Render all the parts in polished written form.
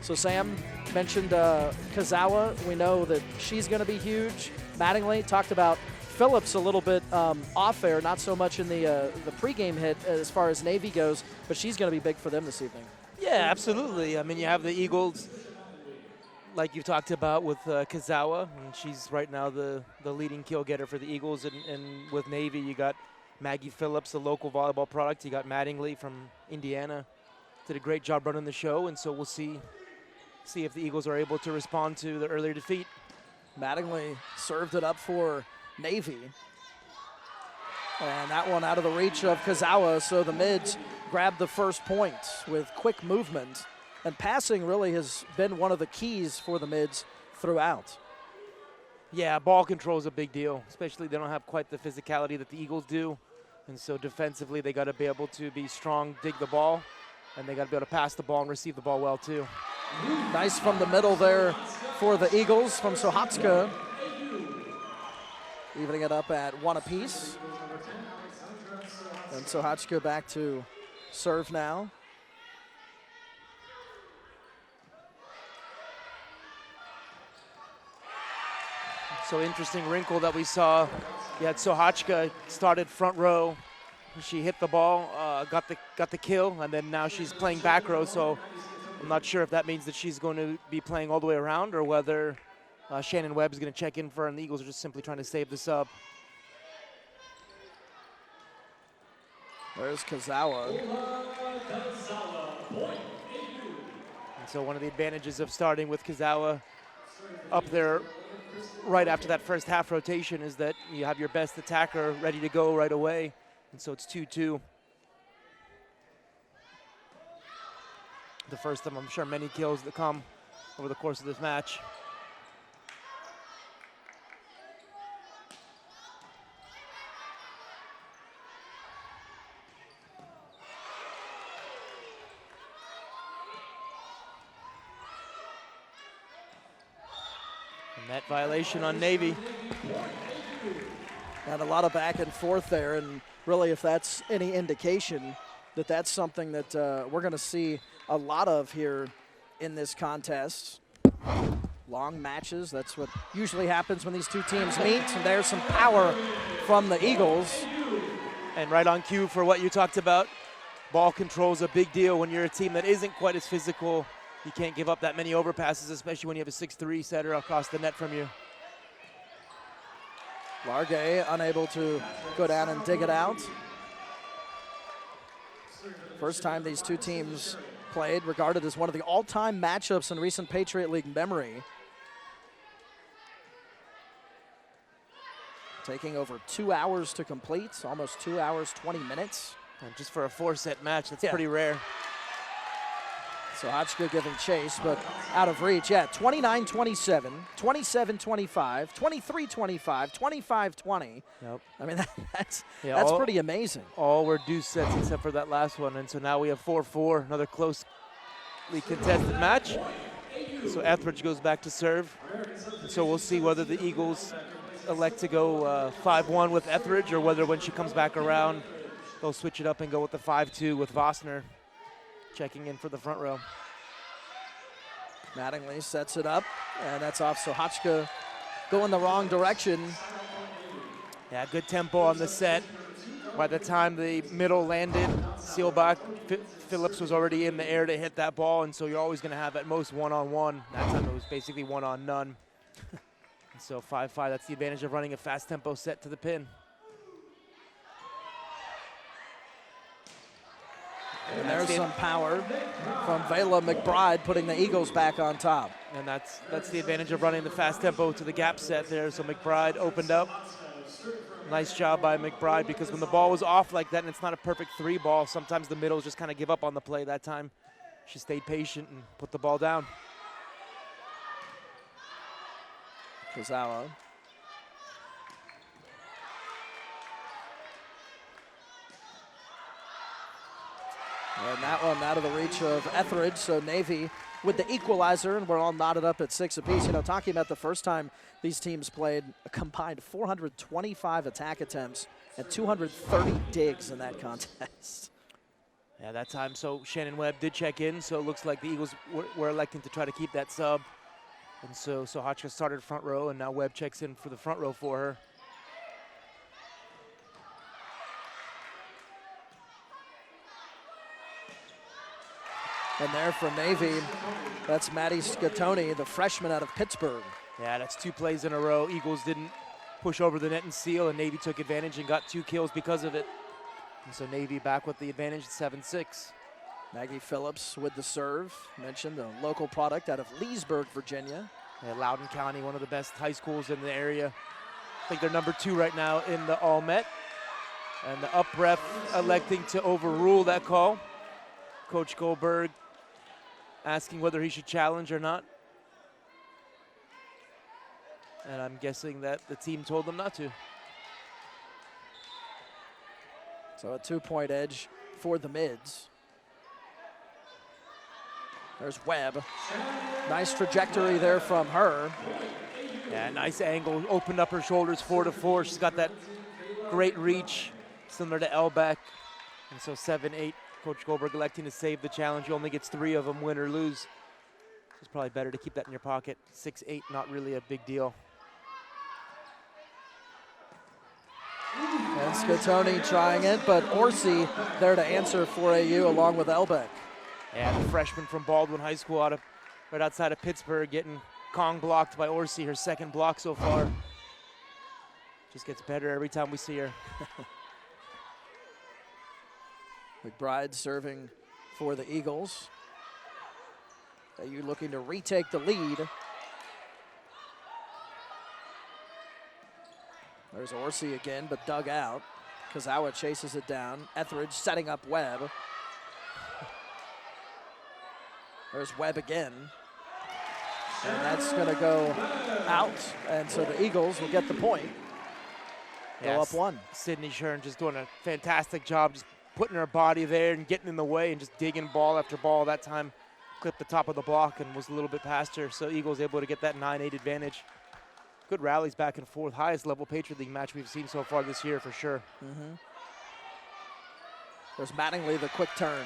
So Sam mentioned Kazawa. We know that she's going to be huge. Mattingly talked about Phillips a little bit off air, not so much in the pregame hit as far as Navy goes, but she's going to be big for them this evening. Yeah, absolutely. I mean, you have the Eagles, like you talked about with Kazawa, and she's right now the leading kill getter for the Eagles. And with Navy, you got Maggie Phillips, the local volleyball product. You got Mattingly from Indiana. Did a great job running the show, and so we'll see if the Eagles are able to respond to the earlier defeat. Mattingly served it up for Navy. And that one out of the reach of Kazawa, so the mids grabbed the first point with quick movement. And passing really has been one of the keys for the mids throughout. Yeah, ball control is a big deal, especially they don't have quite the physicality that the Eagles do. And so defensively, they got to be able to be strong, dig the ball, and they got to be able to pass the ball and receive the ball well, too. Nice from the middle there for the Eagles from Sohatska. Evening it up at 1 apiece. And Sohatska back to serve now. So interesting wrinkle that we saw. You had Sohatska started front row. She hit the ball, got the kill, and then now she's playing back row. So I'm not sure if that means that she's going to be playing all the way around or whether Shannon Webb is going to check in for her, and the Eagles are just simply trying to save the sub. There's Kazawa. And so one of the advantages of starting with Kazawa up there right after that first half rotation is that you have your best attacker ready to go right away. And so it's 2-2. The first of, I'm sure, many kills that come over the course of this match. Net violation on Navy. And a lot of back and forth there, and really if that's any indication that that's something that we're going to see a lot of here in this contest. Long matches, that's what usually happens when these two teams meet, and there's some power from the Eagles. And right on cue for what you talked about, ball control is a big deal when you're a team that isn't quite as physical. You can't give up that many overpasses, especially when you have a 6-3 setter across the net from you. Largay unable to go down and dig it out. First time these two teams played, regarded as one of the all-time matchups in recent Patriot League memory. Taking over 2 hours to complete, almost 2 hours, 20 minutes. And just for a 4-set match, that's pretty rare. So Hotchkiss giving chase, but out of reach. Yeah, 29-27, 27-25, 23-25, 25-20. Yep. I mean, that's pretty amazing. All were deuce sets except for that last one, and so now we have 4-4, another closely contested match. So Etheridge goes back to serve. And so we'll see whether the Eagles elect to go 5-1 with Etheridge or whether when she comes back around, they'll switch it up and go with the 5-2 with Vossner checking in for the front row. Mattingly sets it up, and that's off Sohatchka going the wrong direction. Yeah, good tempo on the set. By the time the middle landed, Seelbach, Phillips was already in the air to hit that ball, and so you're always going to have at most one-on-one. That time it was basically one-on-none. So 5-5, that's the advantage of running a fast tempo set to the pin. And there's some power from Vela McBride putting the Eagles back on top. And that's the advantage of running the fast tempo to the gap set there. So McBride opened up. Nice job by McBride, because when the ball was off like that and it's not a perfect 3 ball, sometimes the middles just kind of give up on the play. That time she stayed patient and put the ball down. Kazawa. And that one out of the reach of Etheridge, so Navy with the equalizer, and we're all knotted up at 6 apiece. You know, talking about the first time these teams played, a combined 425 attack attempts and 230 digs in that contest. Yeah, that time, so Shannon Webb did check in, so it looks like the Eagles were electing to try to keep that sub. And so Hotchkiss started front row, and now Webb checks in for the front row for her. And there for Navy, that's Maddie Scatoni, the freshman out of Pittsburgh. Yeah, that's 2 plays in a row. Eagles didn't push over the net and seal, and Navy took advantage and got 2 kills because of it. And so Navy back with the advantage at 7-6. Maggie Phillips with the serve. Mentioned the local product out of Leesburg, Virginia. Yeah, Loudoun County, one of the best high schools in the area. I think they're number 2 right now in the All-Met. And the up ref electing to overrule that call. Coach Goldberg asking whether he should challenge or not. And I'm guessing that the team told them not to. So a 2-point edge for the mids. There's Webb. Nice trajectory there from her. Yeah, nice angle. Opened up her shoulders 4-4. She's got that great reach, similar to Elbeck. And so 7-8. Coach Goldberg electing to save the challenge. He only gets 3 of them, win or lose. So it's probably better to keep that in your pocket. 6-8, not really a big deal. And Scatoni trying it, but Orsi there to answer for AU along with Elbeck. Yeah, the freshman from Baldwin High School right outside of Pittsburgh getting Kong blocked by Orsi, her 2nd block so far. Just gets better every time we see her. McBride serving for the Eagles. AU looking to retake the lead. There's Orsi again, but dug out. Kazawa chases it down. Etheridge setting up Webb. There's Webb again. And that's going to go out. And so the Eagles will get the point. Go up 1. Sydney Shern just doing a fantastic job, just putting her body there and getting in the way and just digging ball after ball. That time clipped the top of the block and was a little bit past her. So Eagles able to get that 9-8 advantage. Good rallies back and forth. Highest level Patriot League match we've seen so far this year for sure. There's Mattingly, the quick turn.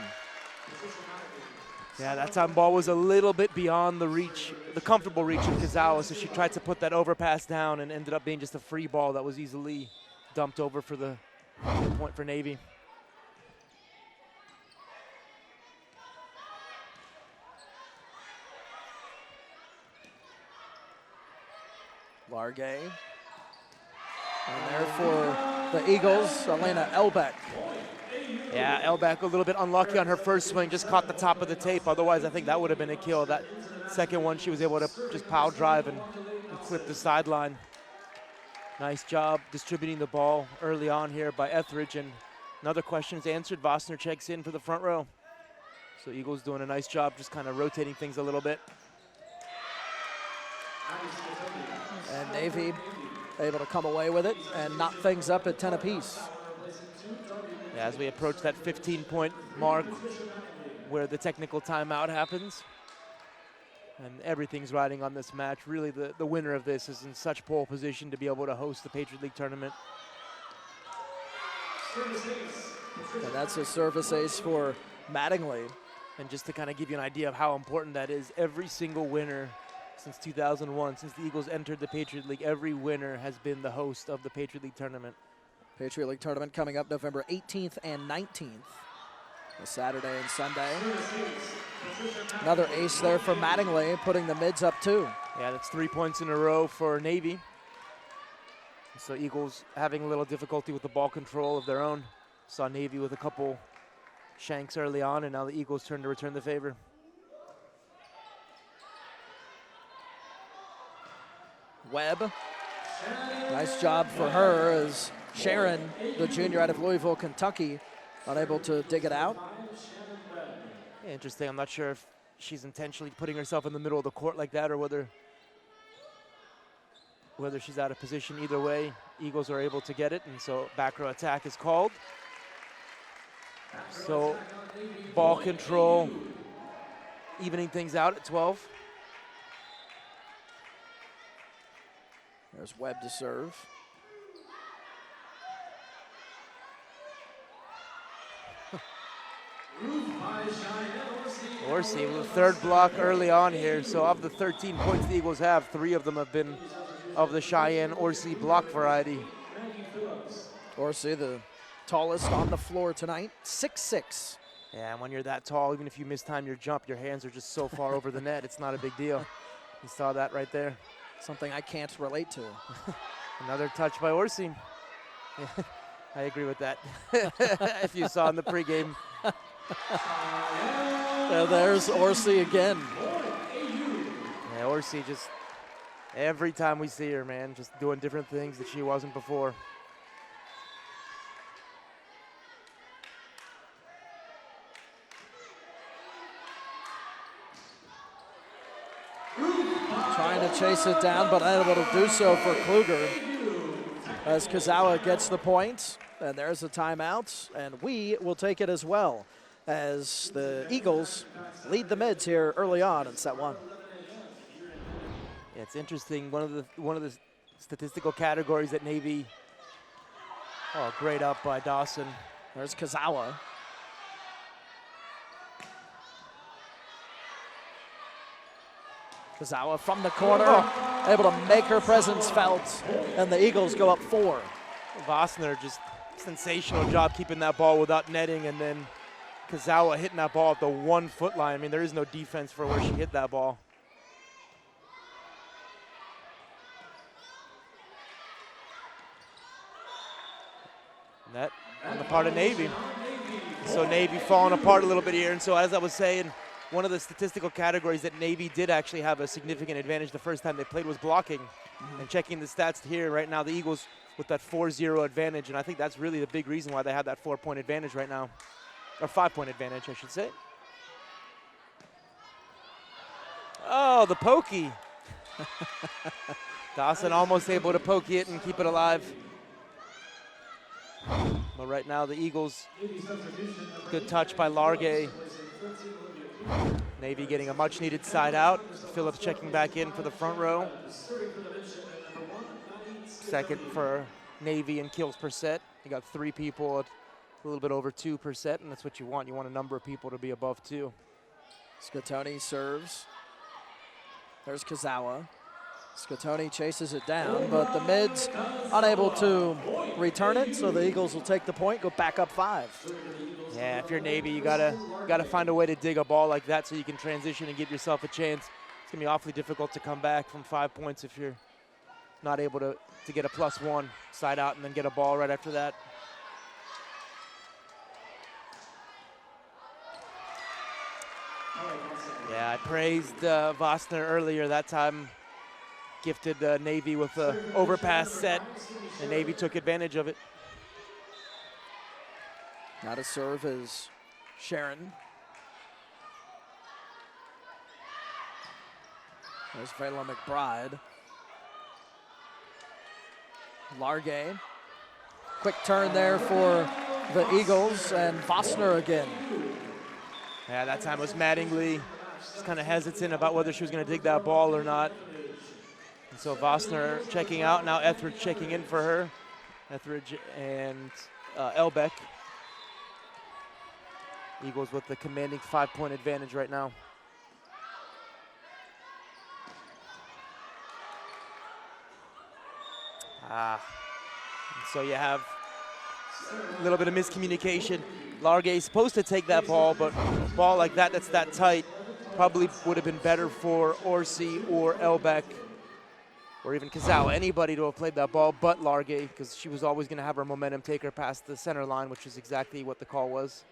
Yeah, that time ball was a little bit beyond the reach, the comfortable reach of Kazawa, so she tried to put that overpass down and ended up being just a free ball that was easily dumped over for the point for Navy. Largay. And there for the Eagles, Elena Elbeck. Yeah, Elbeck a little bit unlucky on her first swing, just caught the top of the tape. Otherwise, I think that would have been a kill. That second one, she was able to just power drive and clip the sideline. Nice job distributing the ball early on here by Etheridge. And another question is answered. Vossner checks in for the front row. So Eagles doing a nice job just kind of rotating things a little bit. And Navy able to come away with it and knock things up at 10 apiece. Yeah, as we approach that 15-point mark where the technical timeout happens. And everything's riding on this match. Really, the winner of this is in such pole position to be able to host the Patriot League tournament. And that's a service ace for Mattingly. And just to kind of give you an idea of how important that is, every single winner since 2001, since the Eagles entered the Patriot League, every winner has been the host of the Patriot League tournament. Patriot League tournament coming up November 18th and 19th, a Saturday and Sunday. Another ace there for Mattingly, putting the mids up 2. Yeah, that's 3 points in a row for Navy. So Eagles having a little difficulty with the ball control of their own. Saw Navy with a couple shanks early on, and now the Eagles turn to return the favor. Webb, nice job for her as Sharon, the junior out of Louisville, Kentucky, unable to dig it out. Yeah, interesting. I'm not sure if she's intentionally putting herself in the middle of the court like that or whether she's out of position. Either way, Eagles are able to get it, and so back row attack is called. So ball control, evening things out at 12. There's Webb to serve. Orsi with a third block early on here. So of the 13 points the Eagles have, 3 of them have been of the Cheyenne Orsi block variety. Orsi, the tallest on the floor tonight, 6'6". Yeah, and when you're that tall, even if you mistime your jump, your hands are just so far over the net, it's not a big deal. You saw that right there. Something I can't relate to. Another touch by Orsi. Yeah, I agree with that. If you saw in the pregame. There's Orsi again. Yeah, Orsi just, every time we see her, man, just doing different things that she wasn't before. Trying to chase it down, but unable to do so for Kluger. As Kazawa gets the point, and there's a timeout, and we will take it as well, as the Eagles lead the mids here early on in set 1. Yeah, it's interesting. One of the statistical categories that Navy. Oh, great up by Dawson. There's Kazawa. Kazawa from the corner, able to make her presence felt, and the Eagles go up 4. Vossner just sensational job keeping that ball without netting, and then Kazawa hitting that ball at the 1 foot line. I mean, there is no defense for where she hit that ball. Net on the part of Navy. So Navy falling apart a little bit here, and so as I was saying, one of the statistical categories that Navy did actually have a significant advantage the first time they played was blocking. And checking the stats here right now, the Eagles with that 4-0 advantage, and I think that's really the big reason why they have that 4-point advantage right now, or 5-point advantage, I should say. Oh, the pokey. Dawson almost able to pokey it and keep it alive. But right now the Eagles, good touch by Largay. Navy getting a much needed side out. Phillips checking back in for the front row. Second for Navy in kills per set. You got 3 people at a little bit over 2 per set, and that's what you want. You want a number of people to be above 2. Scatoni serves. There's Kazawa. Scatoni chases it down, but the mids unable to return it, so the Eagles will take the point, go back up 5. Yeah, if you're Navy, you gotta find a way to dig a ball like that so you can transition and give yourself a chance. It's gonna be awfully difficult to come back from 5 points if you're not able to get a +1 side out and then get a ball right after that. Yeah, I praised Vossner earlier. That time gifted Navy with the overpass set, and Navy took advantage of it. Now to serve is Sharon. There's Vela McBride. Largay. Quick turn there for the Eagles, and Vossner again. Yeah, that time was Mattingly. Just kind of hesitant about whether she was going to dig that ball or not. And so Vossner checking out. Now Etheridge checking in for her. Etheridge and Elbeck. Eagles with the commanding 5-point advantage right now. So you have a little bit of miscommunication. Largay is supposed to take that ball, but a ball like that that's that tight probably would have been better for Orsi or Elbeck or even Kazawa, anybody to have played that ball but Largay, because she was always going to have her momentum take her past the center line, which is exactly what the call was.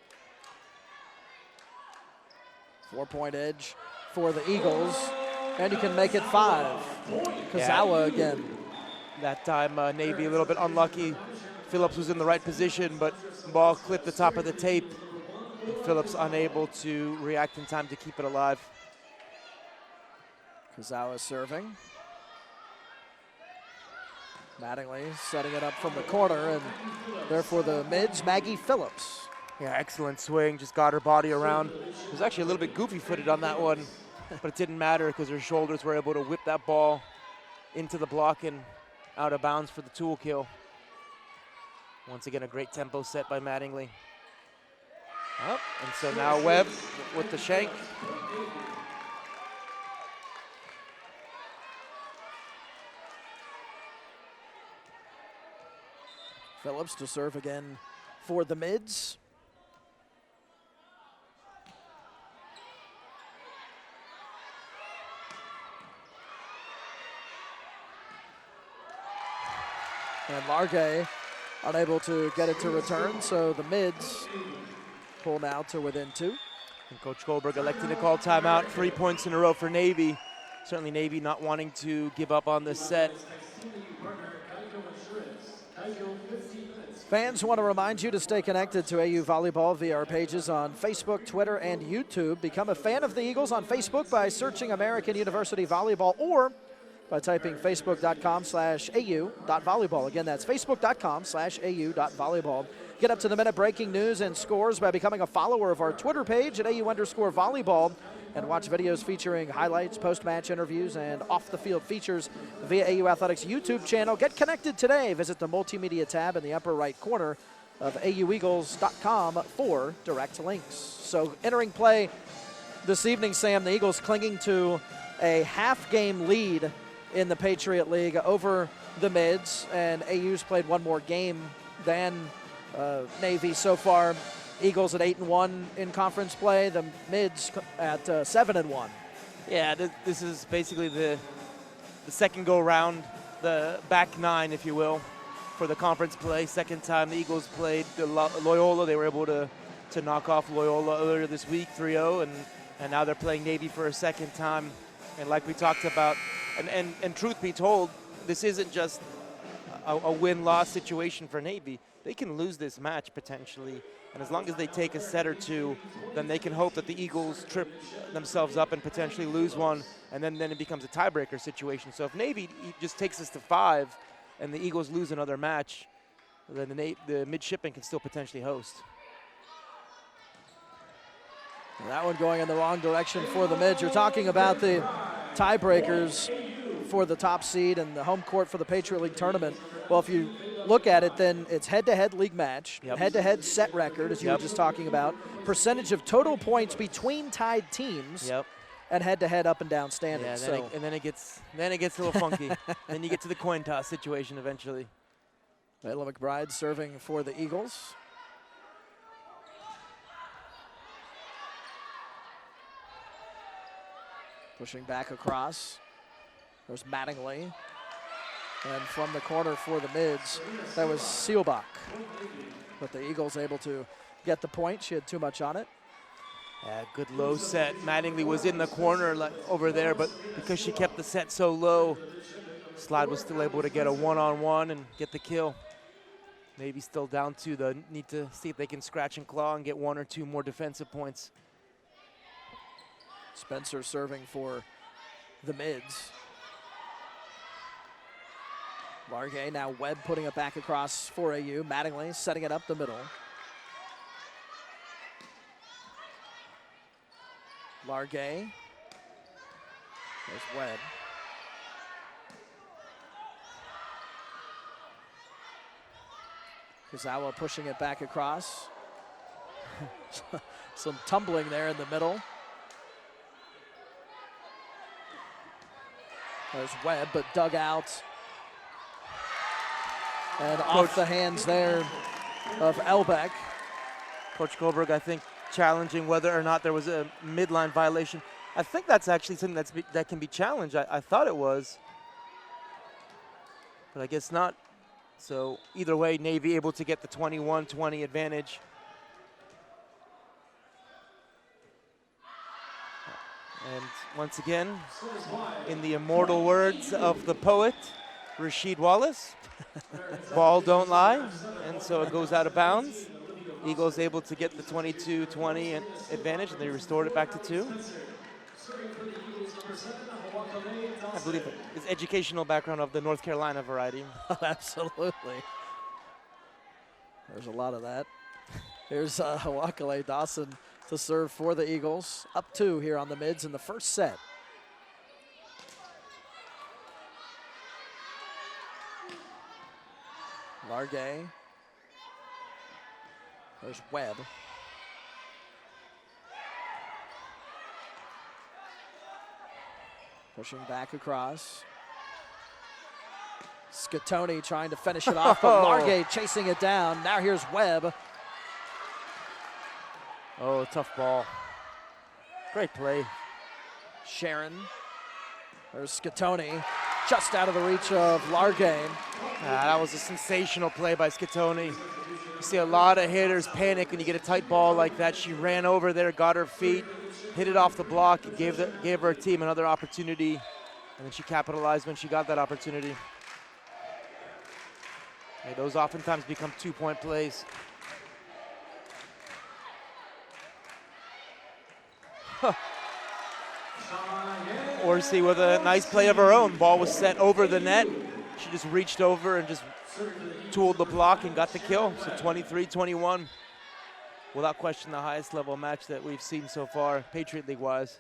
4-point edge for the Eagles, and you can make it 5. Kazawa again. That time Navy a little bit unlucky. Phillips was in the right position, but ball clipped the top of the tape. Phillips unable to react in time to keep it alive. Kazawa serving. Mattingly setting it up from the corner, and therefore the mids, Maggie Phillips. Yeah, excellent swing, just got her body around. It was actually a little bit goofy-footed on that one, but it didn't matter because her shoulders were able to whip that ball into the block and out of bounds for the tool kill. Once again, a great tempo set by Mattingly. Up, and so now Webb with the shank. Phillips to serve again for the mids. And Largay unable to get it to return, so the mids pull now to within 2. And Coach Goldberg electing to call timeout. 3 points in a row for Navy. Certainly Navy not wanting to give up on this set. Fans want to remind you to stay connected to AU Volleyball via our pages on Facebook, Twitter, and YouTube. Become a fan of the Eagles on Facebook by searching American University Volleyball or by typing facebook.com/au.volleyball. Again, that's facebook.com/au.volleyball. Get up to the minute breaking news and scores by becoming a follower of our Twitter page at AU_volleyball and watch videos featuring highlights, post-match interviews, and off-the-field features via AU Athletics YouTube channel. Get connected today. Visit the multimedia tab in the upper right corner of aueagles.com for direct links. So entering play this evening, Sam, the Eagles clinging to a half-game lead in the Patriot League over the mids, and AU's played one more game than Navy so far. Eagles at 8-1 in conference play, the mids at 7-1. Yeah, this is basically the second go round, the back 9, if you will, for the conference play. Second time the Eagles played Loyola. They were able to knock off Loyola earlier this week, 3-0, and now they're playing Navy for a second time. And like we talked about, and truth be told, this isn't just a win-loss situation for Navy. They can lose this match potentially, and as long as they take a set or two, then they can hope that the Eagles trip themselves up and potentially lose one, and then it becomes a tiebreaker situation. So if Navy just takes us to 5 and the Eagles lose another match, then the midshipmen can still potentially host. And that one going in the wrong direction for the mids. You're talking about the tiebreakers for the top seed and the home court for the Patriot League tournament. Well, if you look at it, then it's head-to-head league match, head-to-head set record, as you were just talking about, percentage of total points between tied teams, and head-to-head up and down standings. Yeah, and then it gets a little funky. Then you get to the coin toss situation eventually. Layla McBride serving for the Eagles. Pushing back across. There's Mattingly. And from the corner for the mids, that was Seelbach. But the Eagles able to get the point. She had too much on it. Yeah, good low set. Mattingly was in the corner over there, but because she kept the set so low, Slide was still able to get a one-on-one and get the kill. Maybe still down 2. They need to see if they can scratch and claw and get 1 or 2 more defensive points. Spencer serving for the mids. Largay, now Webb putting it back across for AU. Mattingly setting it up the middle. Largay. There's Webb. Kazawa pushing it back across. Some tumbling there in the middle. There's Webb, but dug out. And off the hands there of Elbeck. Coach Goldberg, I think, challenging whether or not there was a midline violation. I think that's actually something that can be challenged. I thought it was, but I guess not. So either way, Navy able to get the 21-20 advantage. And once again, in the immortal words of the poet, Rasheed Wallace, ball don't lie, and so it goes out of bounds. Eagles able to get the 22-20 advantage, and they restored it back to 2. I believe his educational background of the North Carolina variety. Absolutely. There's a lot of that. Here's Hawakale Dawson to serve for the Eagles. Up 2 here on the mids in the first set. Largay. There's Webb. Pushing back across. Scatoni trying to finish it off, but Largay chasing it down. Now here's Webb. Oh, tough ball. Great play. Sharon. There's Scatoni, just out of the reach of Largay. That was a sensational play by Scatoni. You see a lot of hitters panic when you get a tight ball like that. She ran over there, got her feet, hit it off the block, and gave her team another opportunity, and then she capitalized when she got that opportunity. Hey, those oftentimes become 2-point plays. Orsi with a nice play of her own. Ball was set over the net. She just reached over and just tooled the block and got the kill. So 23-21. Without question, the highest level match that we've seen so far, Patriot League wise.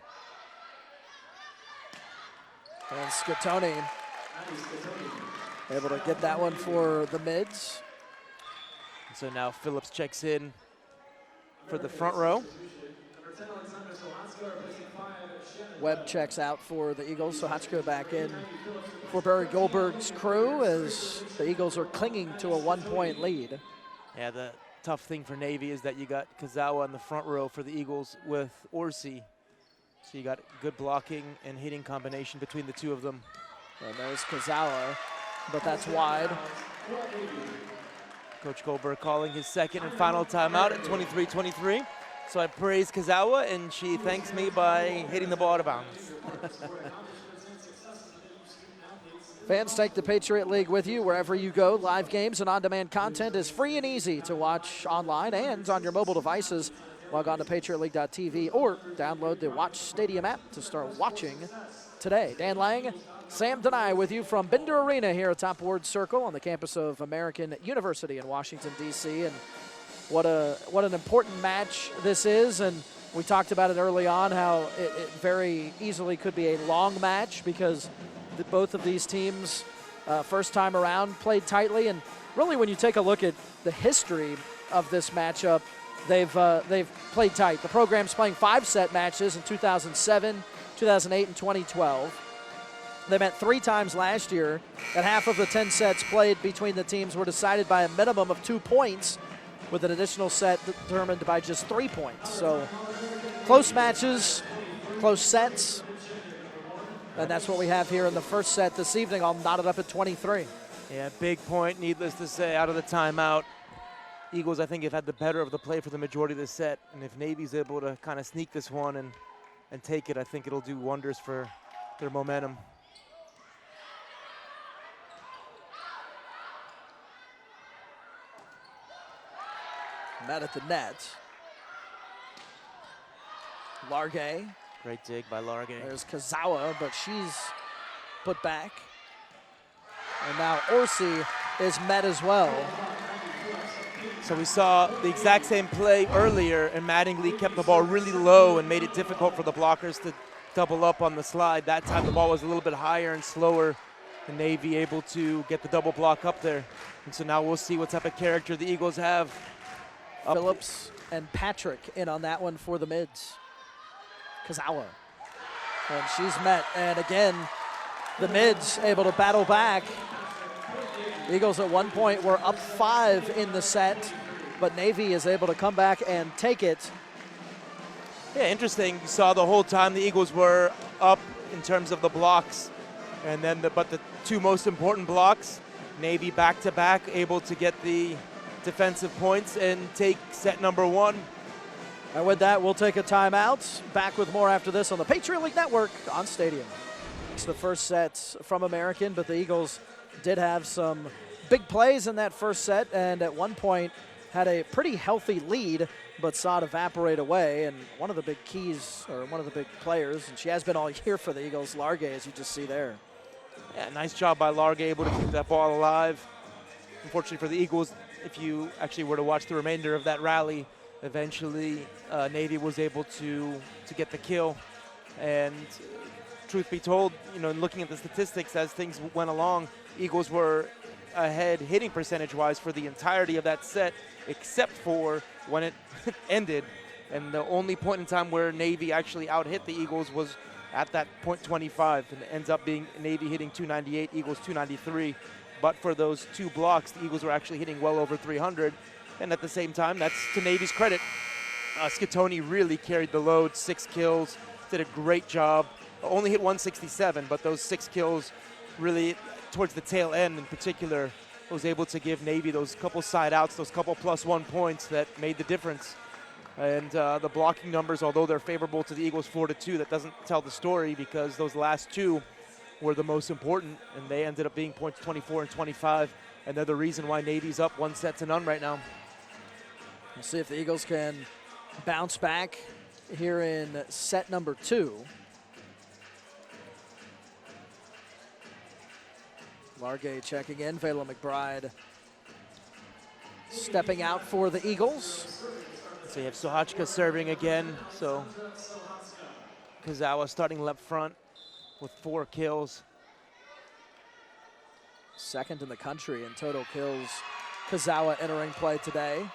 And Scatoni able to get that one for the mids. So now Phillips checks in for the front row. Webb checks out for the Eagles, so Hatsuko back in for Barry Goldberg's crew as the Eagles are clinging to a 1-point lead. Yeah, the tough thing for Navy is that you got Kazawa in the front row for the Eagles with Orsi. So you got good blocking and hitting combination between the two of them. And there's Kazawa, but that's wide. Coach Goldberg calling his second and final timeout at 23-23. So I praise Kazawa, and she thanks me by hitting the ball out of bounds. Fans, take the Patriot League with you wherever you go. Live games and on-demand content is free and easy to watch online and on your mobile devices. Log on to patriotleague.tv or download the Watch Stadium app to start watching today. Dan Lang, Sam Denai with you from Bender Arena here atop Ward Circle on the campus of American University in Washington, D.C. And what an important match this is, and we talked about it early on, how it very easily could be a long match because both of these teams, first time around, played tightly. And really, when you take a look at the history of this matchup, they've played tight. The program's playing 5-set matches in 2007, 2008, and 2012. They met 3 times last year, and half of the 10 sets played between the teams were decided by a minimum of 2 points, with an additional set determined by just 3 points. So close matches, close sets, and that's what we have here in the first set this evening. I'll knot it up at 23. Yeah, big point, needless to say, out of the timeout. Eagles, I think, have had the better of the play for the majority of the set, and if Navy's able to kind of sneak this one and take it, I think it'll do wonders for their momentum. Met at the net. Largay. Great dig by Largay. There's Kazawa, but she's put back. And now Orsi is met as well. So we saw the exact same play earlier, and Mattingly kept the ball really low and made it difficult for the blockers to double up on the slide. That time the ball was a little bit higher and slower, and Navy able to get the double block up there. And so now we'll see what type of character the Eagles have. Phillips and Patrick in on that one for the mids. Kazawa. And she's met. And again, the mids able to battle back. Eagles at one point were up 5 in the set, but Navy is able to come back and take it. Yeah, interesting. You saw the whole time the Eagles were up in terms of the blocks. And then but the 2 most important blocks, Navy back-to-back, able to get the defensive points and take set number 1. And with that, we'll take a timeout. Back with more after this on the Patriot League Network on Stadium. It's the first set from American, but the Eagles did have some big plays in that first set, and at one point had a pretty healthy lead, but saw it evaporate away. And one of the big keys, or one of the big players, and she has been all year for the Eagles, Largay, as you just see there. Yeah, nice job by Largay, able to keep that ball alive. Unfortunately for the Eagles, if you actually were to watch the remainder of that rally, eventually Navy was able to get the kill. And truth be told, you know, looking at the statistics as things went along, Eagles were ahead hitting percentage-wise for the entirety of that set, except for when it ended. And the only point in time where Navy actually out-hit the Eagles was at that point 25, and it ends up being Navy hitting 298, Eagles 293. But for those 2 blocks, the Eagles were actually hitting well over 300. And at the same time, that's to Navy's credit. Scottoni really carried the load, 6 kills, did a great job. Only hit 167, but those 6 kills really, towards the tail end in particular, was able to give Navy those couple side outs, those couple +1 points that made the difference. And the blocking numbers, although they're favorable to the Eagles 4-2, that doesn't tell the story because those last 2 were the most important, and they ended up being points 24 and 25, and they're the reason why Navy's up 1-0 right now. We'll see if the Eagles can bounce back here in set number 2. Largay checking in, Vela McBride stepping out for the Eagles. So you have Sohachka serving again, so Kazawa starting left front with 4 kills. Second in the country in total kills. Kazawa entering play today.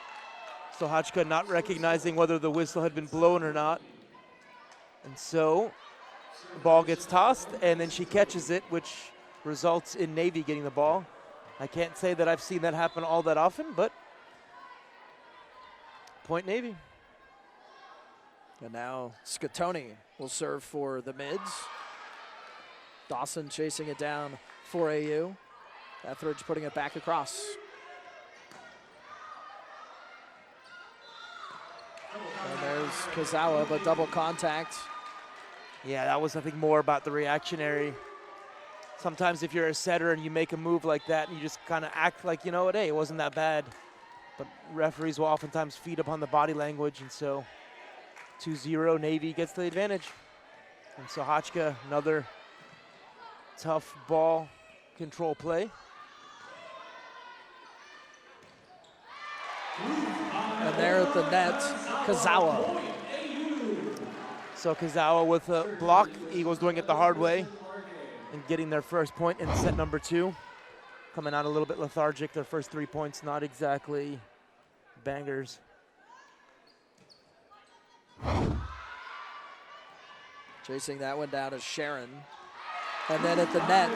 Sohachka not recognizing whether the whistle had been blown or not. And so the ball gets tossed, and then she catches it, which results in Navy getting the ball. I can't say that I've seen that happen all that often, but point Navy. And now Scottoni will serve for the mids. Dawson chasing it down for AU. Etheridge putting it back across. And there's Kazawa, but double contact. Yeah, that was nothing more about the reactionary. Sometimes if you're a setter and you make a move like that and you just kind of act like, you know what, hey, it wasn't that bad. But referees will oftentimes feed upon the body language, and so 2-0, Navy gets the advantage. And Sohachka, another tough ball control play. And there at the net, Kazawa. So Kazawa with a block, Eagles doing it the hard way and getting their first point in set number 2. Coming out a little bit lethargic, their first 3 points not exactly bangers. Chasing that one down is Sharon. And then at the net,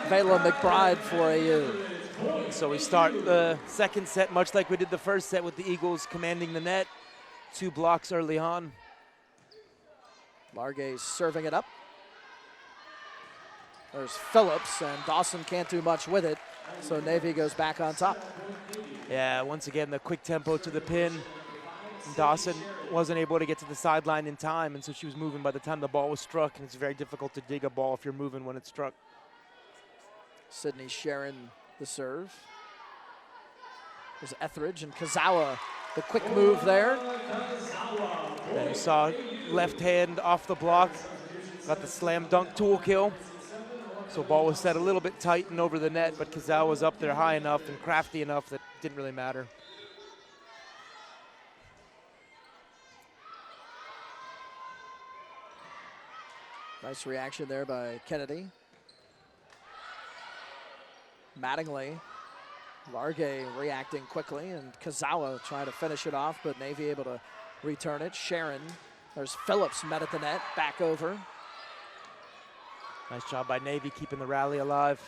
Vela McBride for AU. So we start the second set much like we did the first set, with the Eagles commanding the net. 2 blocks early on. Largay serving it up. There's Phillips, and Dawson can't do much with it, so Navy goes back on top. Yeah, once again, the quick tempo to the pin. Dawson wasn't able to get to the sideline in time, and so she was moving by the time the ball was struck, and it's very difficult to dig a ball if you're moving when it's struck. Sydney Sharon, the serve. There's Etheridge and Kazawa, the quick move there. And you saw left hand off the block, got the slam dunk tool kill. So ball was set a little bit tight and over the net, but Kazawa was up there high enough and crafty enough that it didn't really matter. Nice reaction there by Kennedy. Mattingly, Largay reacting quickly, and Kazawa trying to finish it off, but Navy able to return it. Sharon, there's Phillips met at the net, back over. Nice job by Navy keeping the rally alive.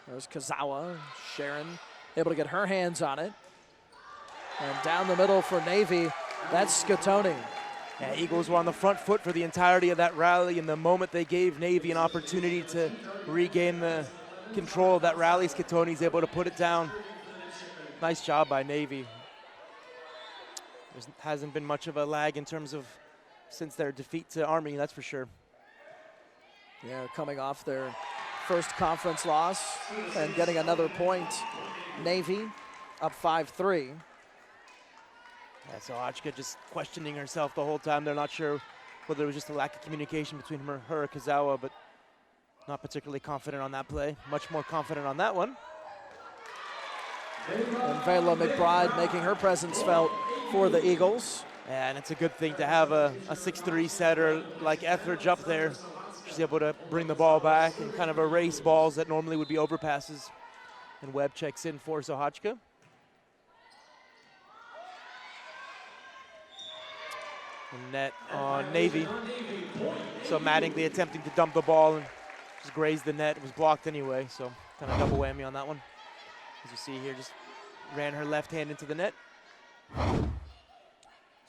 There's Kazawa, Sharon able to get her hands on it. And down the middle for Navy, that's Scottoni. Yeah, Eagles were on the front foot for the entirety of that rally, and the moment they gave Navy an opportunity to regain the control of that rally, Scottoni's able to put it down. Nice job by Navy. There hasn't been much of a lag in terms of since their defeat to Army, that's for sure. Yeah, coming off their first conference loss and getting another point. Navy up 5-3. Yeah, so Sohachka just questioning herself the whole time. They're not sure whether it was just a lack of communication between her and Kazawa, but not particularly confident on that play. Much more confident on that one. And Vela McBride making her presence felt for the Eagles. Yeah, and it's a good thing to have a 6-3 setter like Etheridge up there. She's able to bring the ball back and kind of erase balls that normally would be overpasses. And Webb checks in for Sohachka. And net on Navy. So Mattingly attempting to dump the ball and just grazed the net. It was blocked anyway, so kind of double whammy on that one. As you see here, just ran her left hand into the net.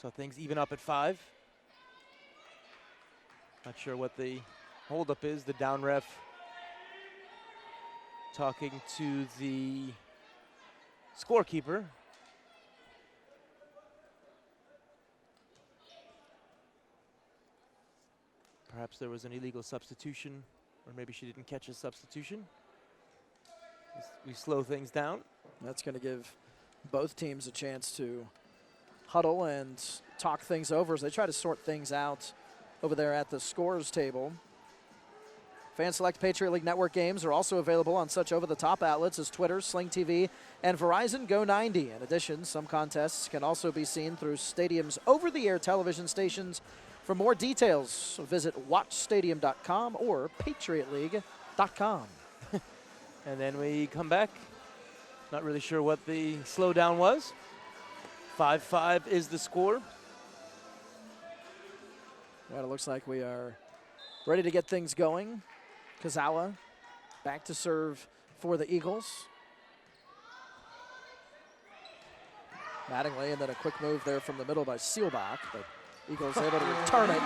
So things even up at 5. Not sure what the holdup is. The down ref talking to the scorekeeper. Perhaps there was an illegal substitution, or maybe she didn't catch a substitution. We slow things down. That's going to give both teams a chance to huddle and talk things over as they try to sort things out over there at the scores table. Fan select Patriot League Network games are also available on such over-the-top outlets as Twitter, Sling TV, and Verizon Go 90. In addition, some contests can also be seen through Stadium's over-the-air television stations. For more details, visit watchstadium.com or patriotleague.com. And then we come back. Not really sure what the slowdown was. 5-5 is the score. Well, it looks like we are ready to get things going. Kazawa back to serve for the Eagles. Mattingly, and then a quick move there from the middle by Seelbach, but Eagles able to return it.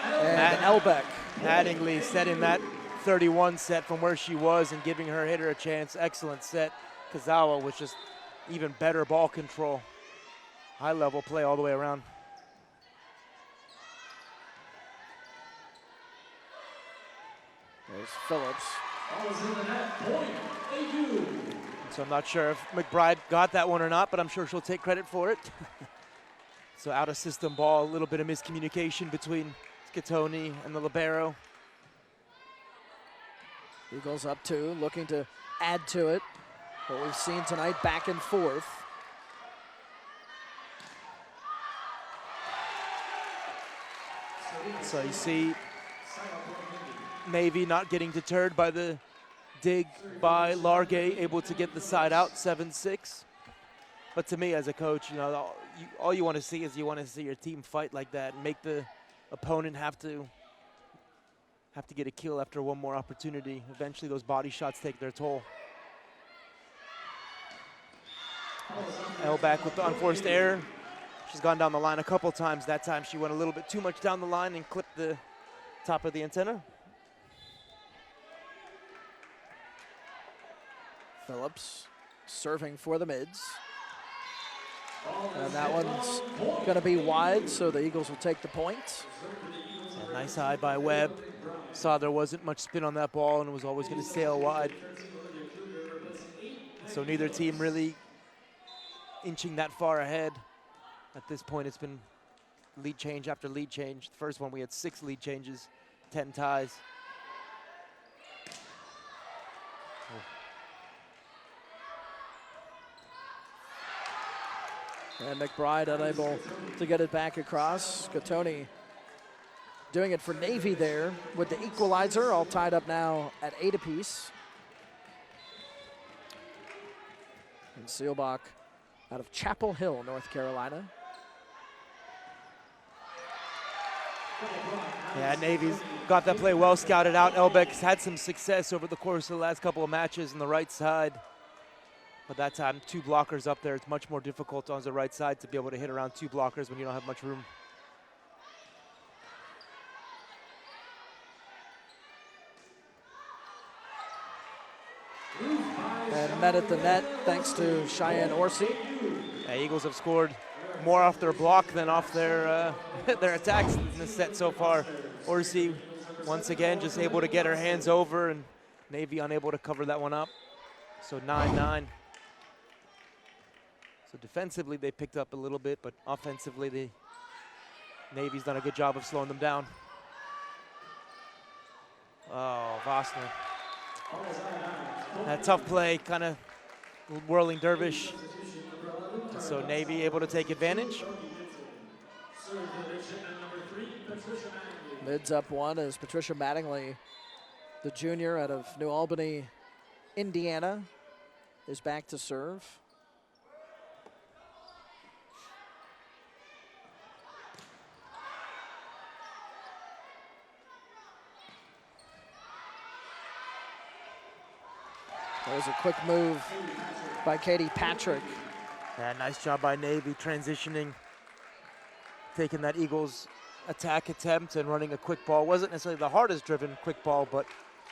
And Elbeck. Mattingly setting that 31 set from where she was and giving her hitter a chance. Excellent set. Kazawa was just even better ball control. High level play all the way around. There's Phillips. So I'm not sure if McBride got that one or not, but I'm sure she'll take credit for it. So out of system ball, a little bit of miscommunication between Scatoni and the libero. Eagles up 2, looking to add to it. What we've seen tonight, back and forth. So you see Navy not getting deterred by the dig by Largay, able to get the side out, 7-6. But to me as a coach, you know, all you want to see is you want to see your team fight like that and make the opponent have to get a kill after one more opportunity. Eventually those body shots take their toll. Elbeck with the unforced error. She's gone down the line a couple times. That time she went a little bit too much down the line and clipped the top of the antenna. Phillips serving for the mids. And that one's going to be wide, so the Eagles will take the point. A nice high by Webb. Saw there wasn't much spin on that ball and it was always going to sail wide. So neither team really inching that far ahead. At this point, it's been lead change after lead change. The first one, we had 6 lead changes, 10 ties. And McBride unable to get it back across. Scatoni doing it for Navy there with the equalizer, all tied up now at 8 apiece. And Seelbach out of Chapel Hill, North Carolina. Yeah, Navy's got that play well scouted out. Elbeck's had some success over the course of the last couple of matches on the right side. But that time, 2 blockers up there. It's much more difficult on the right side to be able to hit around 2 blockers when you don't have much room. And met at the net thanks to Cheyenne Orsi. Yeah, Eagles have scored more off their block than off their their attacks in this set so far. Orsi, once again, just able to get her hands over, and Navy unable to cover that one up. So 9-9. So defensively, they picked up a little bit, but offensively, the Navy's done a good job of slowing them down. Oh, Vossner. That tough play, kind of whirling dervish. So Navy able to take advantage. Mids up 1 as Patricia Mattingly, the junior out of New Albany, Indiana, is back to serve. There's a quick move by Katie Patrick. Yeah, nice job by Navy transitioning, taking that Eagles attack attempt and running a quick ball. Wasn't necessarily the hardest driven quick ball, but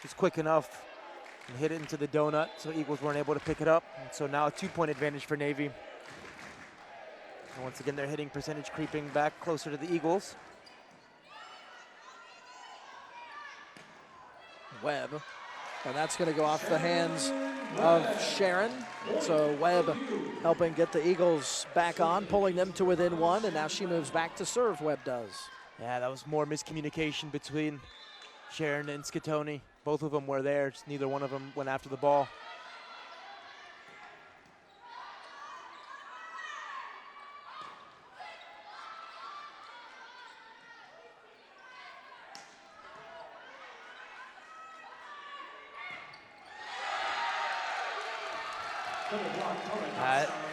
it's quick enough and hit it into the donut, so Eagles weren't able to pick it up. And so now a 2-point advantage for Navy. And once again, their hitting percentage creeping back closer to the Eagles. Webb, and that's going to go off the hands of Sharon. So Webb helping get the Eagles back on, pulling them to within one, and now she moves back to serve, Webb does. Yeah, that was more miscommunication between Sharon and Scatoni. Both of them were there, just neither one of them went after the ball.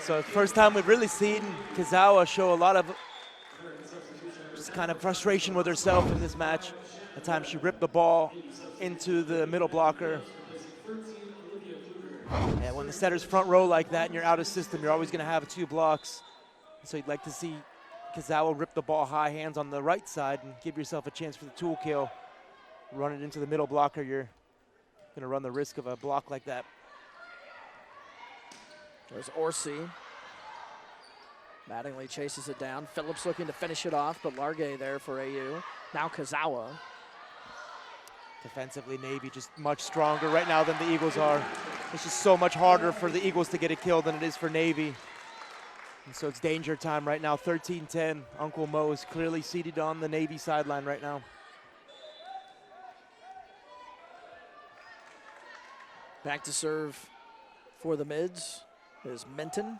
So first time we've really seen Kazawa show a lot of just kind of frustration with herself in this match. At times she ripped the ball into the middle blocker. And when the setter's front row like that and you're out of system, you're always going to have 2 blocks. So you'd like to see Kazawa rip the ball high, hands on the right side, and give yourself a chance for the tool kill. Run it into the middle blocker, you're going to run the risk of a block like that. There's Orsi. Mattingly chases it down. Phillips looking to finish it off, but Largay there for AU. Now Kazawa. Defensively, Navy just much stronger right now than the Eagles are. It's just so much harder for the Eagles to get a kill than it is for Navy. And so it's danger time right now, 13-10. Uncle Mo is clearly seated on the Navy sideline right now. Back to serve for the mids is Minton.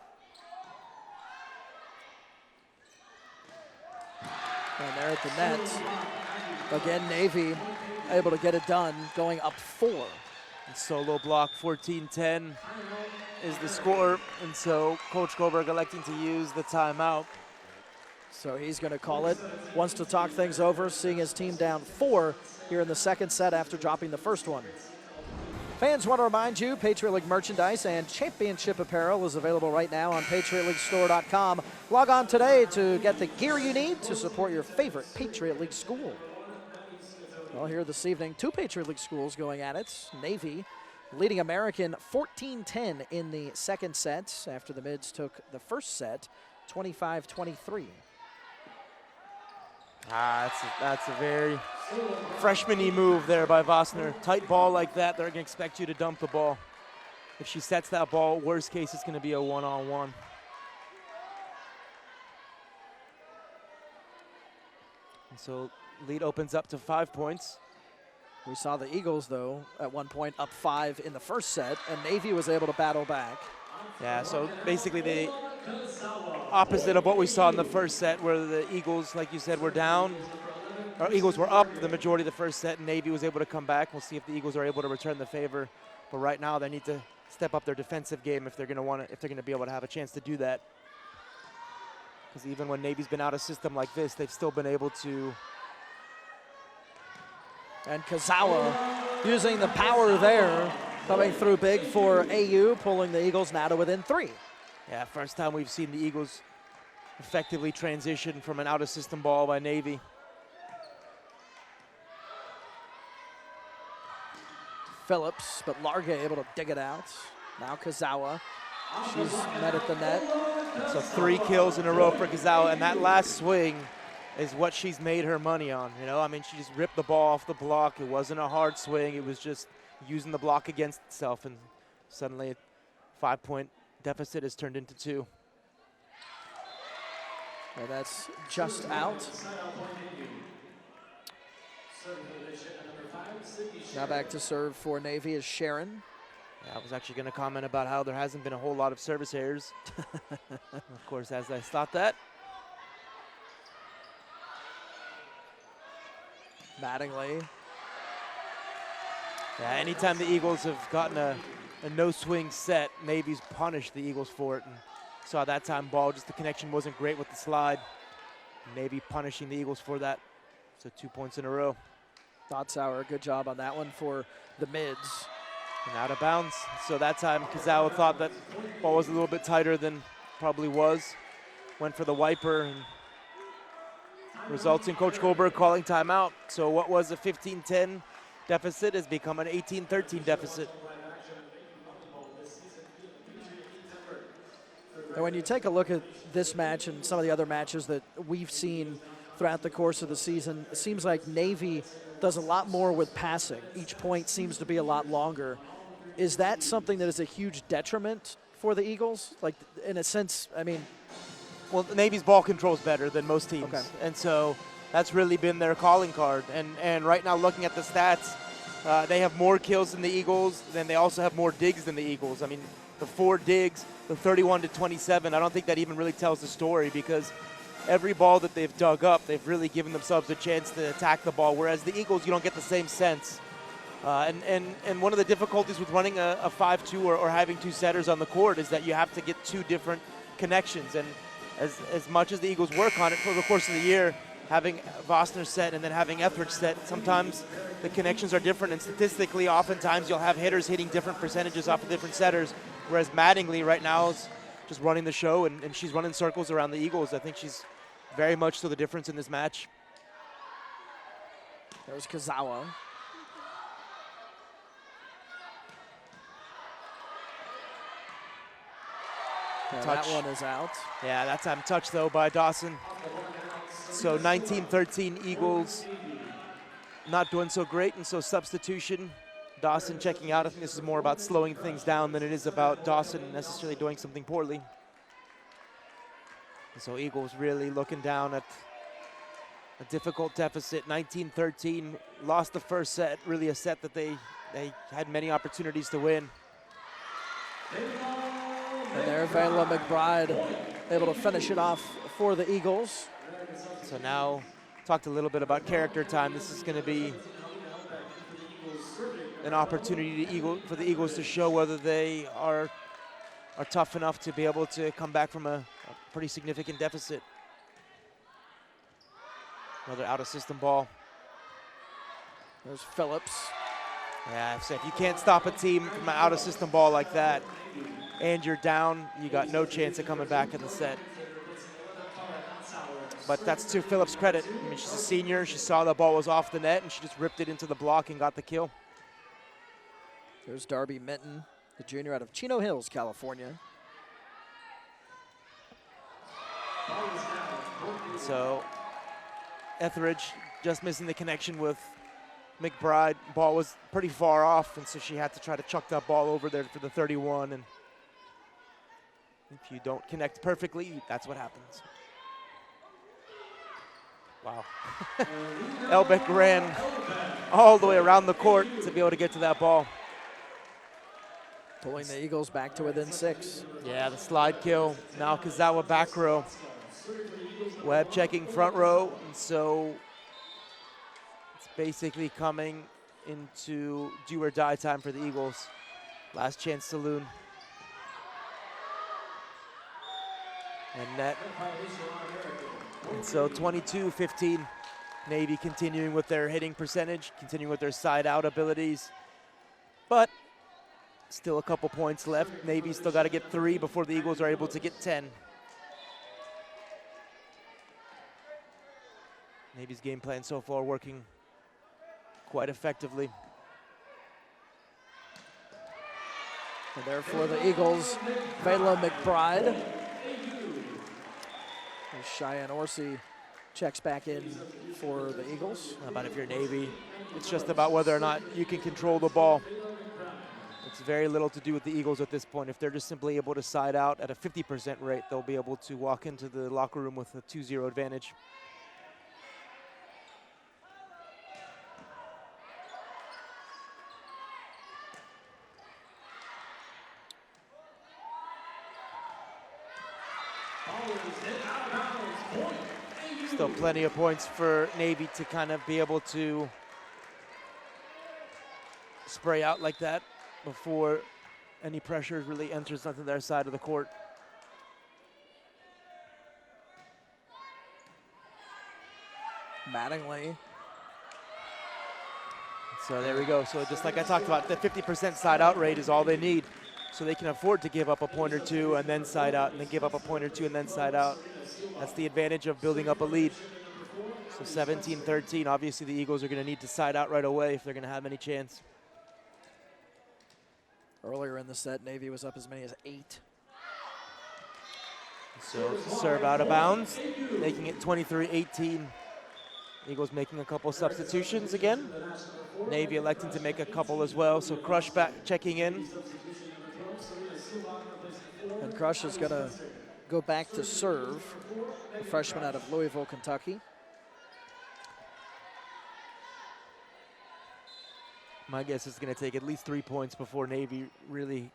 And there at the net. Again, Navy able to get it done, going up 4. And solo block, 14-10 is the score. And so Coach Goldberg electing to use the timeout. So he's going to call it. Wants to talk things over, seeing his team down 4 here in the second set after dropping the first one. Fans want to remind you, Patriot League merchandise and championship apparel is available right now on PatriotLeagueStore.com. Log on today to get the gear you need to support your favorite Patriot League school. Well, here this evening, 2 Patriot League schools going at it. Navy leading American 14-10 in the second set after the mids took the first set 25-23. That's a very freshman-y move there by Vosner. Tight ball like that, they're going to expect you to dump the ball. If she sets that ball, worst case, it's going to be a one-on-one. And so lead opens up to 5 points. We saw the Eagles, though, at one point up 5 in the first set, and Navy was able to battle back. Yeah, so basically the opposite of what we saw in the first set, where the Eagles, like you said, were down. Or Eagles were up the majority of the first set, and Navy was able to come back. We'll see if the Eagles are able to return the favor. But right now, they need to step up their defensive game if they're going to be able to have a chance to do that. Because even when Navy's been out of system like this, they've still been able to. And Kazawa using the power there, coming through big for AU, pulling the Eagles now to within 3. Yeah, first time we've seen the Eagles effectively transition from an out-of-system ball by Navy. Phillips, but Largay able to dig it out. Now Kazawa, she's met at the net. So 3 kills in a row for Kazawa, and that last swing is what she's made her money on. You know, I mean, she just ripped the ball off the block. It wasn't a hard swing. It was just using the block against itself, and suddenly a 5-point deficit has turned into 2. And that's just out. Now back to serve for Navy is Sharon. Yeah, I was actually going to comment about how there hasn't been a whole lot of service errors. Of course, as I thought that. Mattingly. Yeah, anytime the Eagles have gotten a no-swing set, Navy's punished the Eagles for it. And saw that time ball, just the connection wasn't great with the slide. Navy punishing the Eagles for that. So 2 points in a row. Dotsauer, good job on that one for the mids. And out of bounds. So that time, Kazawa thought that ball was a little bit tighter than probably was. Went for the wiper, and results in Coach Goldberg calling timeout. So what was a 15-10 deficit has become an 18-13 deficit. And when you take a look at this match and some of the other matches that we've seen throughout the course of the season, it seems like Navy does a lot more with passing. Each point seems to be a lot longer. Is that something that is a huge detriment for the Eagles? Like, in a sense, I mean... Well, the Navy's ball control is better than most teams. Okay. And so that's really been their calling card. And right now, looking at the stats, they have more kills than the Eagles, then they also have more digs than the Eagles. I mean, the 4 digs, the 31-27, I don't think that even really tells the story, because every ball that they've dug up, they've really given themselves a chance to attack the ball, whereas the Eagles, you don't get the same sense. And one of the difficulties with running a 5-2 or having 2 setters on the court is that you have to get 2 different connections. And as much as the Eagles work on it for the course of the year, having Vosner set and then having Etheridge set, sometimes the connections are different, and statistically, oftentimes you'll have hitters hitting different percentages off of different setters, whereas Mattingly right now is just running the show, and she's running circles around the Eagles. I think she's very much so the difference in this match. There's Kazawa. Yeah, that one is out. Yeah, that time touched, though, by Dawson. So 19-13 Eagles, not doing so great, and so substitution. Dawson checking out. I think this is more about slowing things down than it is about Dawson necessarily doing something poorly. And so Eagles really looking down at a difficult deficit. 19-13, lost the first set, really a set that they had many opportunities to win. And there, Vela McBride able to finish it off for the Eagles. So now, talked a little bit about character time. This is going to be an opportunity for the Eagles to show whether they are tough enough to be able to come back from a pretty significant deficit. Another out-of-system ball. There's Phillips. Yeah, I've said if you can't stop a team from an out-of-system ball like that, and you're down, you got no chance of coming back in the set. But that's to Phillips' credit. I mean, she's a senior. She saw the ball was off the net, and she just ripped it into the block and got the kill. There's Darby Minton, the junior out of Chino Hills, California. So Etheridge just missing the connection with McBride. Ball was pretty far off, and so she had to try to chuck that ball over there for the 31. And if you don't connect perfectly, that's what happens. Wow. Elbeck ran all the way around the court to be able to get to that ball. Pulling the Eagles back to within 6. Yeah, the slide kill. Now Kazawa back row. Webb checking front row, and so it's basically coming into do or die time for the Eagles. Last chance saloon. And net. And so 22-15, Navy continuing with their hitting percentage, continuing with their side-out abilities. But still a couple points left. Navy still got to get 3 before the Eagles are able to get 10. Navy's game plan so far working quite effectively. And there for the Eagles, Vela McBride. As Cheyenne Orsi checks back in for the Eagles. How about if you're Navy? It's just about whether or not you can control the ball. It's very little to do with the Eagles at this point. If they're just simply able to side out at a 50% rate, they'll be able to walk into the locker room with a 2-0 advantage. Still plenty of points for Navy to kind of be able to spray out like that before any pressure really enters onto their side of the court. Mattingly. So there we go. So just like I talked about, the 50% side out rate is all they need. So they can afford to give up a point or two and then side out, and then give up a point or two and then side out. That's the advantage of building up a lead. So 17-13, obviously the Eagles are going to need to side out right away if they're going to have any chance. Earlier in the set, Navy was up as many as 8. So serve out of bounds, making it 23-18. Eagles making a couple substitutions again. Navy electing to make a couple as well. So Crush back checking in. And Crush is going to go back to serve, a freshman out of Louisville, Kentucky. My guess is going to take at least 3 points before Navy really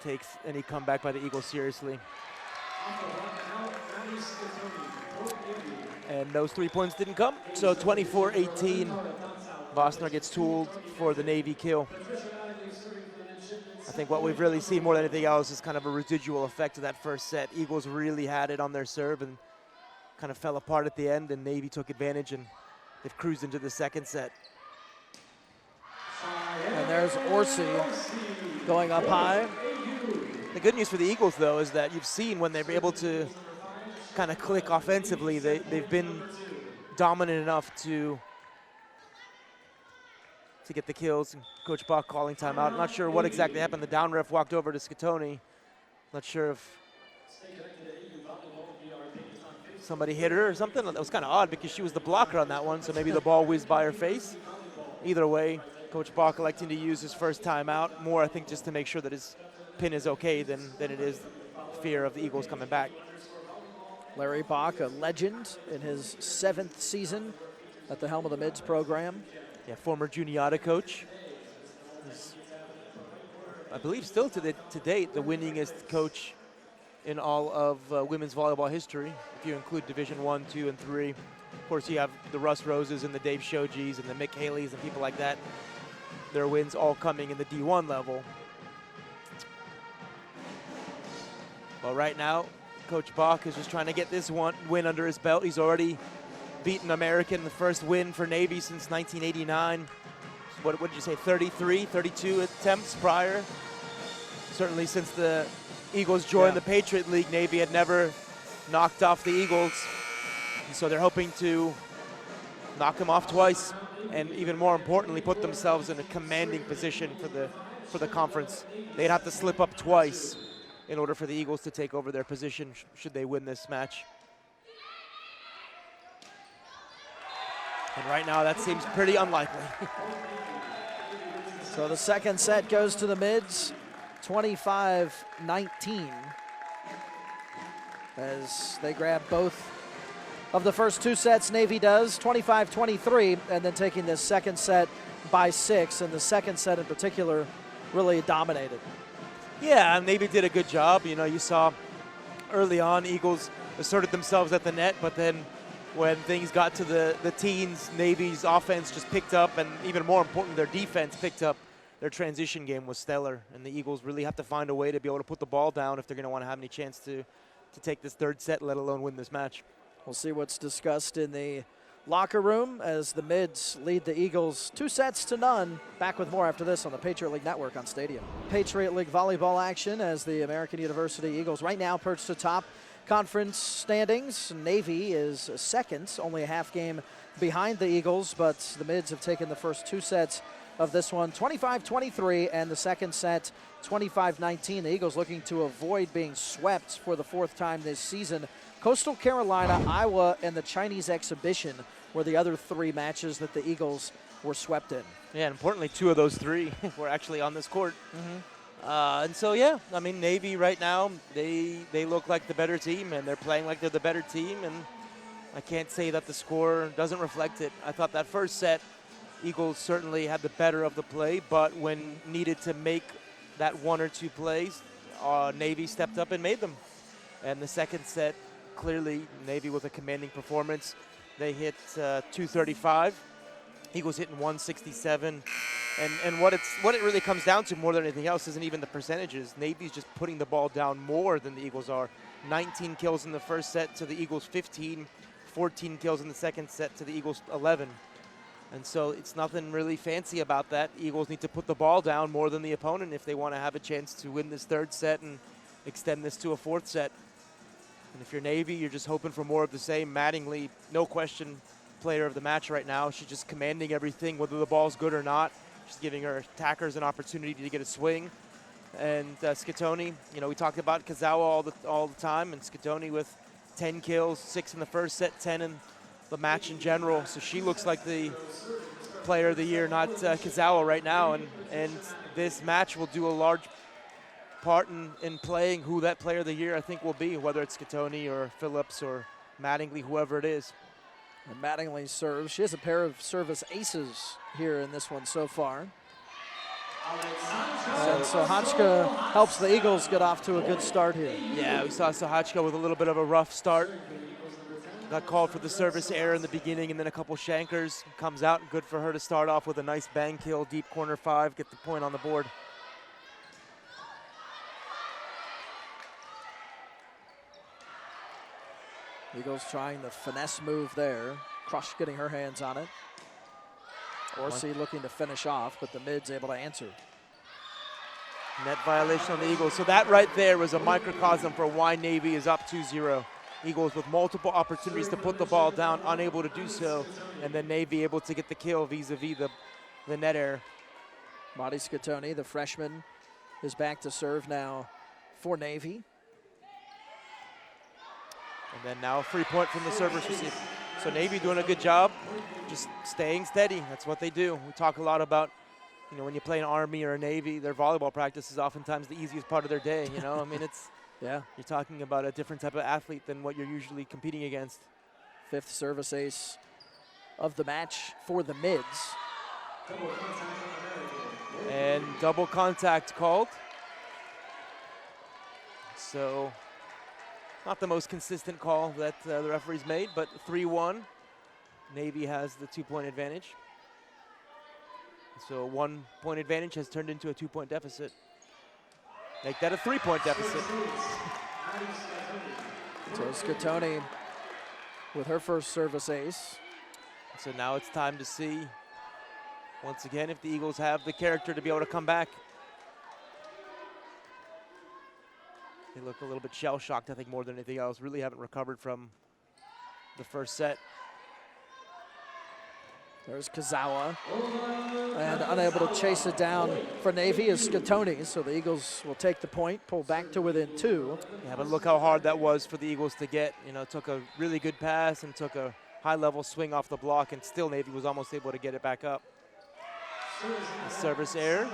takes any comeback by the Eagles seriously. And those 3 points didn't come, so 24-18. Bosner gets tooled for the Navy kill. I think what we've really seen more than anything else is kind of a residual effect of that first set. Eagles really had it on their serve and kind of fell apart at the end, and Navy took advantage, and they've cruised into the second set. And there's Orsi going up high. The good news for the Eagles, though, is that you've seen when they're able to kind of click offensively, they've been dominant enough to get the kills. And Coach Buck calling timeout. Not sure what exactly happened. The down ref walked over to Scatoni. Not sure if somebody hit her or something. That was kind of odd because she was the blocker on that one, so maybe the ball whizzed by her face. Either way, Coach Bach electing to use his first timeout, more I think just to make sure that his pin is okay than it is fear of the Eagles coming back. Larry Bach, a legend in his 7th season at the helm of the Mids program. Yeah, former Juniata coach. He's, I believe still to date, the winningest coach in all of women's volleyball history, if you include Division 1, 2, and 3. Of course, you have the Russ Roses and the Dave Shogis and the Mick Haleys and people like that. Their wins all coming in the D1 level. Well, right now, Coach Bach is just trying to get this one win under his belt. He's already beaten American, the first win for Navy since 1989. What did you say, 32 attempts prior? Certainly since the Eagles joined the Patriot League, Navy had never knocked off the Eagles. And so they're hoping to knock them off twice, and even more importantly, put themselves in a commanding position for the conference. They'd have to slip up twice in order for the Eagles to take over their position should they win this match. And right now, that seems pretty unlikely. So the second set goes to the Mids, 25-19, as they grab both of the first 2 sets. Navy does 25-23, and then taking this second set by 6, and the second set in particular really dominated. Yeah, Navy did a good job. You know, you saw early on Eagles asserted themselves at the net, but then when things got to the teens, Navy's offense just picked up, and even more important, their defense picked up. Their transition game was stellar, and the Eagles really have to find a way to be able to put the ball down if they're going to want to have any chance to take this third set, let alone win this match. We'll see what's discussed in the locker room as the Mids lead the Eagles 2-0. Back with more after this on the Patriot League Network on Stadium. Patriot League volleyball action as the American University Eagles right now perched atop conference standings. Navy is second, only a half game behind the Eagles, but the Mids have taken the first 2 sets of this one, 25-23, and the second set, 25-19. The Eagles looking to avoid being swept for the 4th time this season. Coastal Carolina, Iowa, and the Chinese Exhibition were the other 3 matches that the Eagles were swept in. Yeah, and importantly, 2 of those 3 were actually on this court. And so, yeah, I mean, Navy right now, they look like the better team, and they're playing like they're the better team, and I can't say that the score doesn't reflect it. I thought that first set, Eagles certainly had the better of the play, but when needed to make that 1 or 2 plays, Navy stepped up and made them. And the second set, clearly, Navy with a commanding performance. They hit 235. Eagles hitting 167. And what it really comes down to more than anything else isn't even the percentages. Navy's just putting the ball down more than the Eagles are. 19 kills in the first set to the Eagles 15. 14 kills in the second set to the Eagles 11. And so it's nothing really fancy about that. Eagles need to put the ball down more than the opponent if they want to have a chance to win this third set and extend this to a fourth set. And if you're Navy, you're just hoping for more of the same. Mattingly, no question, player of the match right now. She's just commanding everything, whether the ball's good or not. She's giving her attackers an opportunity to get a swing. And Scatoni, you know, we talked about Kazawa all the time, and Scatoni with 10 kills, 6 in the first set, 10 in the match in general. So she looks like the player of the year, not Kazawa right now. And this match will do a large part in playing who that player of the year I think will be, whether it's Scatoni or Phillips or Mattingly, whoever it is. And Mattingly serves. She has a pair of service aces here in this one so far. And Sohachka helps the Eagles get off to a good start here. Yeah, we saw Sohachka with a little bit of a rough start. Got called for the service error in the beginning and then a couple shankers. Comes out, good for her to start off with a nice bang kill, deep corner 5, get the point on the board. Eagles trying the finesse move there. Crush getting her hands on it. Orsi looking to finish off, but the mid's able to answer. Net violation on the Eagles. So that right there was a microcosm for why Navy is up 2-0. Eagles with multiple opportunities to put the ball down, unable to do so, and then Navy able to get the kill vis-a-vis the net error. Madi Scatoni, the freshman, is back to serve now for Navy. And then now a free point from the service receiver. So Navy doing a good job, just staying steady. That's what they do. We talk a lot about, you know, when you play an Army or a Navy, their volleyball practice is oftentimes the easiest part of their day, you know? I mean, it's, yeah, you're talking about a different type of athlete than what you're usually competing against. 5th service ace of the match for the mids. And double contact called. So not the most consistent call that the referee's made, but 3-1. Navy has the 2-point advantage. So a 1-point advantage has turned into a 2-point deficit. Make that a 3-point deficit. So Scatoni with her first service ace. So now it's time to see, once again, if the Eagles have the character to be able to come back. They look a little bit shell-shocked, I think, more than anything else. Really haven't recovered from the first set. There's Kazawa. And unable to chase it down for Navy is Scatoni. So the Eagles will take the point, pull back to within 2. Yeah, but look how hard that was for the Eagles to get. You know, took a really good pass and took a high-level swing off the block, and still Navy was almost able to get it back up. The service error.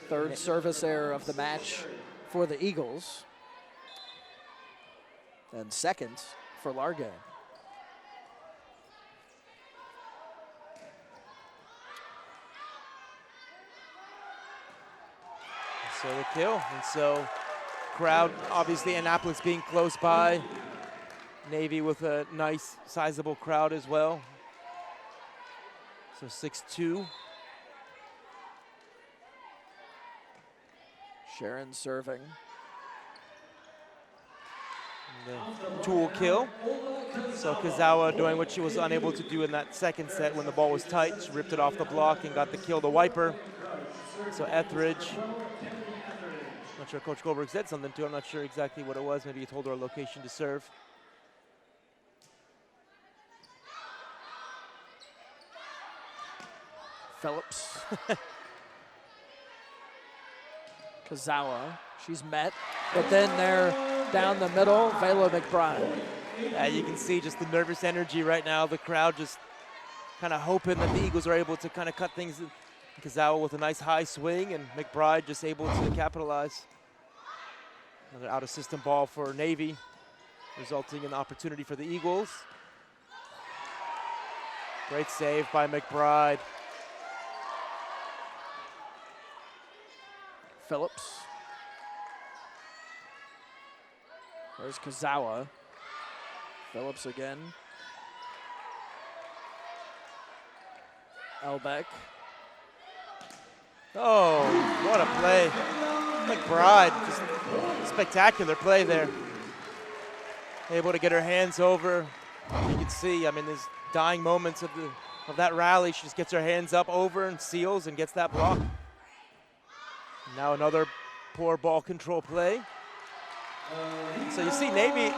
Third service error of the match for the Eagles. And second for Largay. So the kill, and so crowd, obviously Annapolis being close by. Navy with a nice sizable crowd as well. So 6-2. Sharon serving. The tool kill. So Kazawa doing what she was unable to do in that second set when the ball was tight. She ripped it off the block and got the kill to wiper. So Etheridge, not sure Coach Goldberg said something to her. I'm not sure exactly what it was. Maybe he told her a location to serve. Phillips. Kazawa, she's met. But then there, down the middle, Vela McBride. Yeah, you can see just the nervous energy right now. The crowd just kind of hoping that the Eagles are able to kind of cut things. Kazawa with a nice high swing, and McBride just able to capitalize. Another out-of-system ball for Navy, resulting in an opportunity for the Eagles. Great save by McBride. Phillips. There's Kazawa. Phillips again. Elbeck. Oh, what a play. McBride, just spectacular play there. Able to get her hands over, You can see, I mean, there's dying moments of that rally. She just gets her hands up over and seals and gets that block. Now another poor ball control play. So you see Navy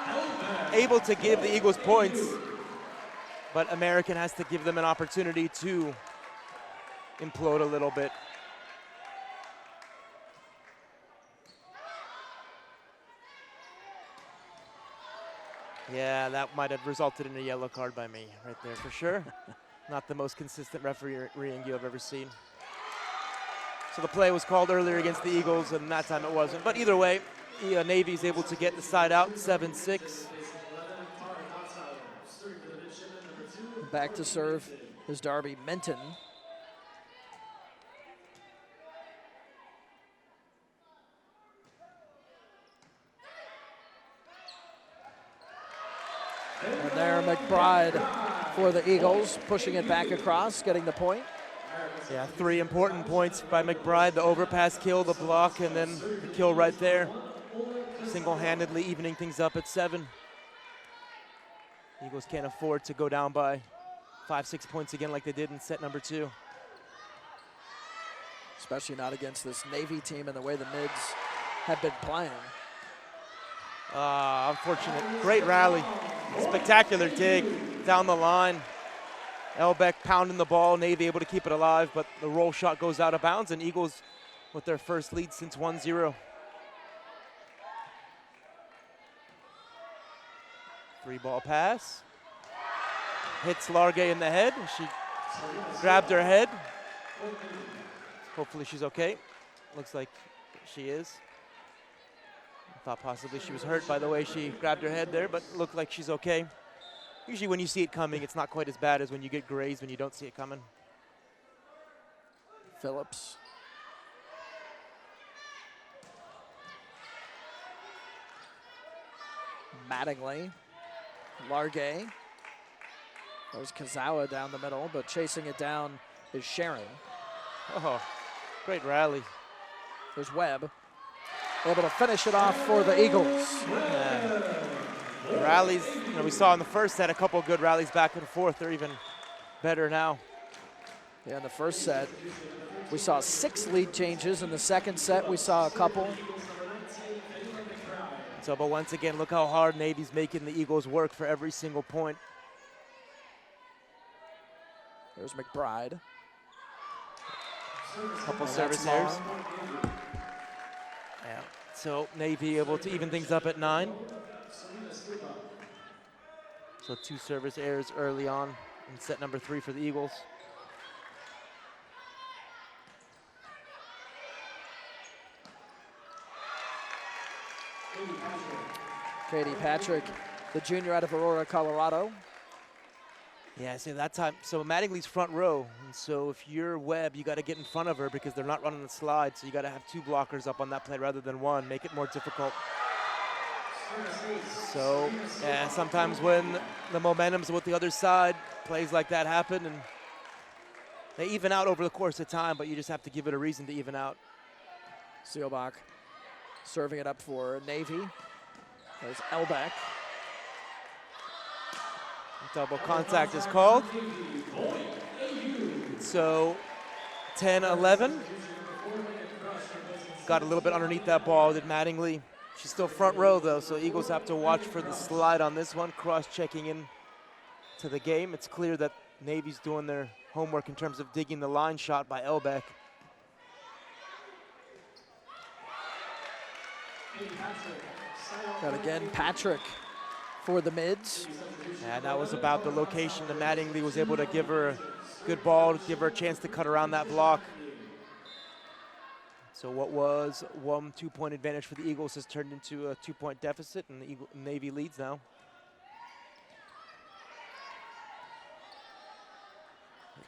able to give the Eagles points, but American has to give them an opportunity to implode a little bit. Yeah, that might have resulted in a yellow card by me right there for sure. Not the most consistent refereeing you have ever seen. So the play was called earlier against the Eagles, and that time it wasn't. But either way, Navy's able to get the side out, 7-6. Back to serve is Darby Minton. And there, McBride for the Eagles, pushing it back across, getting the point. Yeah, 3 important points by McBride, the overpass kill, the block, and then the kill right there. Single-handedly evening things up at 7. Eagles can't afford to go down by 5-6 points again like they did in set number 2. Especially not against this Navy team and the way the mids have been playing. Unfortunate. Great rally. Spectacular dig down the line. Elbeck pounding the ball, Navy able to keep it alive, but the roll shot goes out of bounds, and Eagles with their first lead since 1-0. 3-ball pass. Hits Largay in the head. She grabbed her head. Hopefully she's okay. Looks like she is. I thought possibly she was hurt by the way she grabbed her head there, but looked like she's okay. Usually when you see it coming, it's not quite as bad as when you get grazed when you don't see it coming. Phillips. Mattingly. Largay. There's Kazawa down the middle, but chasing it down is Sharon. Oh, great rally. There's Webb. Able to finish it off for the Eagles. The rallies, we saw in the first set a couple of good rallies back and forth. They're even better now. Yeah, in the first set, we saw 6 lead changes. In the second set, we saw a couple. So, but once again, look how hard Navy's making the Eagles work for every single point. There's McBride. Couple service errors. Yeah. So Navy able to even things up at 9. So 2 service errors early on in set number 3 for the Eagles. Katie Patrick, the junior out of Aurora, Colorado. Yeah, see that time. So Mattingly's front row, and so if you're Webb, you got to get in front of her because they're not running the slide. So you got to have 2 blockers up on that play rather than 1, make it more difficult. So yeah, sometimes when the momentum's with the other side, plays like that happen, and they even out over the course of time. But you just have to give it a reason to even out. Seelbach serving it up for Navy. There's Elbeck. Double contact is called. So 10-11. Got a little bit underneath that ball, did Mattingly. She's still front row though, so Eagles have to watch for the slide on this one. Cross-checking in to the game. It's clear that Navy's doing their homework in terms of digging the line shot by Elbeck. Got again Patrick for the mids. And that was about the location that Mattingly was able to give her a good ball, to give her a chance to cut around that block. So what was 1 2-point advantage for the Eagles has turned into a 2-point deficit, and the Navy leads now.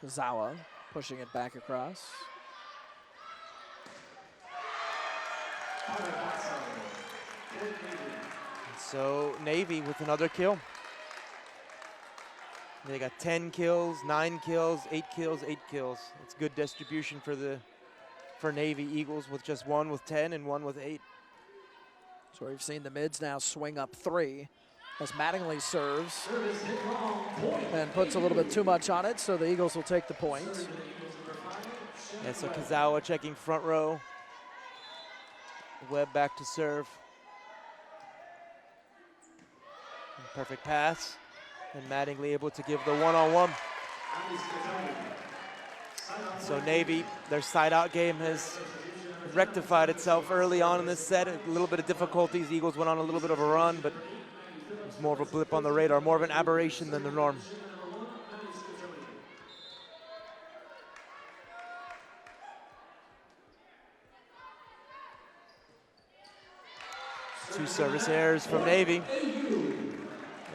Kazawa pushing it back across. So Navy with another kill. They got 10 kills, 9 kills, 8 kills, 8 kills. It's good distribution for Navy. Eagles with just 1 with 10 and 1 with 8. So we've seen the mids now swing up 3 as Mattingly serves and puts a little bit too much on it, so the Eagles will take the point. Yeah, so Kazawa checking front row. Webb back to serve. Perfect pass. And Mattingly able to give the one-on-one. So Navy, their side-out game has rectified itself early on in this set. A little bit of difficulties. Eagles went on a little bit of a run, but it was more of a blip on the radar, more of an aberration than the norm. Two service errors from Navy.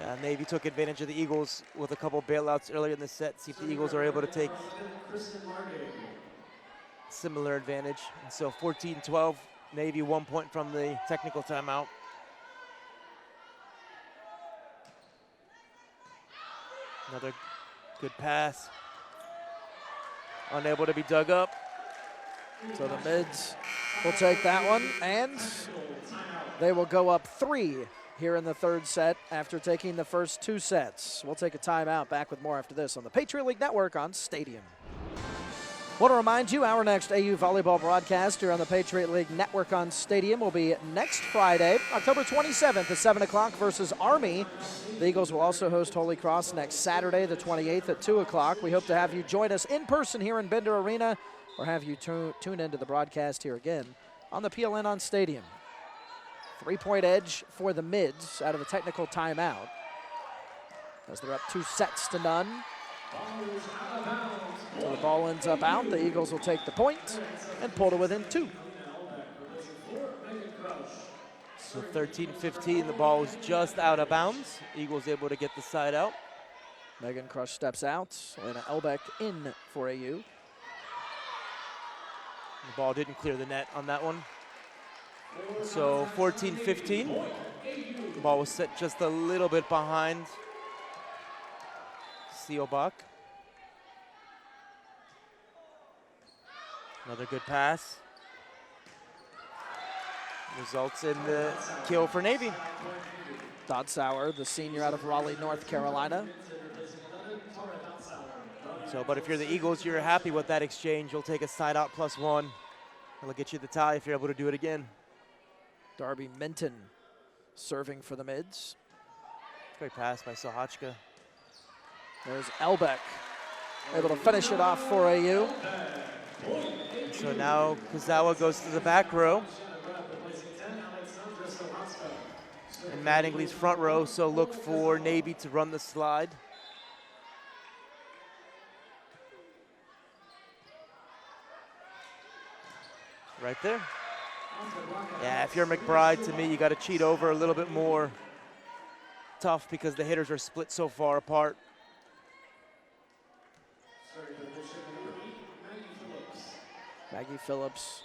Yeah, Navy took advantage of the Eagles with a couple bailouts earlier in the set. See if the Eagles are able to take similar advantage. And so 14-12, Navy 1 point from the technical timeout. Another good pass. Unable to be dug up. So the Mids will take that one, and they will go up 3 here in the third set after taking the first 2 sets. We'll take a timeout. Back with more after this on the Patriot League Network on Stadium. Want to remind you, our next AU volleyball broadcast here on the Patriot League Network on Stadium will be next Friday, October 27th at 7 o'clock versus Army. The Eagles will also host Holy Cross next Saturday, the 28th at 2 o'clock. We hope to have you join us in person here in Bender Arena, or have you tune into the broadcast here again on the PLN on Stadium. 3-point edge for the Mids out of a technical timeout, as they're up 2-0. So the ball ends up out. The Eagles will take the point and pull to within 2. So 13-15, the ball was just out of bounds. Eagles able to get the side out. Megan Crush steps out. Elena Elbeck in for AU. The ball didn't clear the net on that one. So 14-15. The ball was set just a little bit behind Seelbach. Another good pass. Results in the kill for Navy. Dodsauer, the senior out of Raleigh, North Carolina. So, but if you're the Eagles, you're happy with that exchange. You'll take a side out +1. It'll get you the tie if you're able to do it again. Darby Minton serving for the Mids. Great pass by Sohachka. There's Elbeck, able to finish it off for AU. So now Kazawa goes to the back row. And Mattingly's front row, so look for Navy to run the slide. Right there. Yeah, if you're McBride, to me, you got to cheat over a little bit more. Tough because the hitters are split so far apart. Maggie Phillips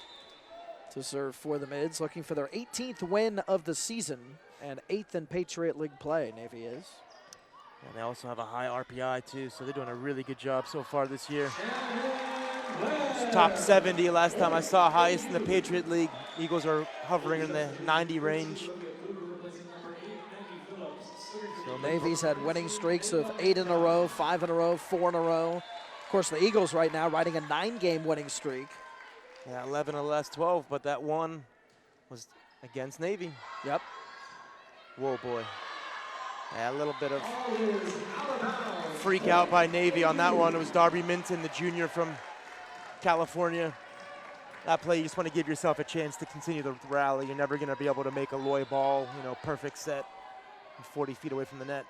to serve for the Mids, looking for their 18th win of the season and 8th in Patriot League play, Navy is. And they also have a high RPI too, so they're doing a really good job so far this year. It's top 70 last time I saw, highest in the Patriot League. Eagles are hovering in the 90 range. So Navy's had winning streaks of 8 in a row, 5 in a row, 4 in a row. Of course, the Eagles right now riding a 9-game winning streak. Yeah, 11 of the last 12, but that one was against Navy. Yep. Whoa, boy. Yeah, a little bit of freak out by Navy on that one. It was Darby Minton, the junior from California. That play, you just want to give yourself a chance to continue the rally. You're never going to be able to make a Loy ball, perfect set 40 feet away from the net.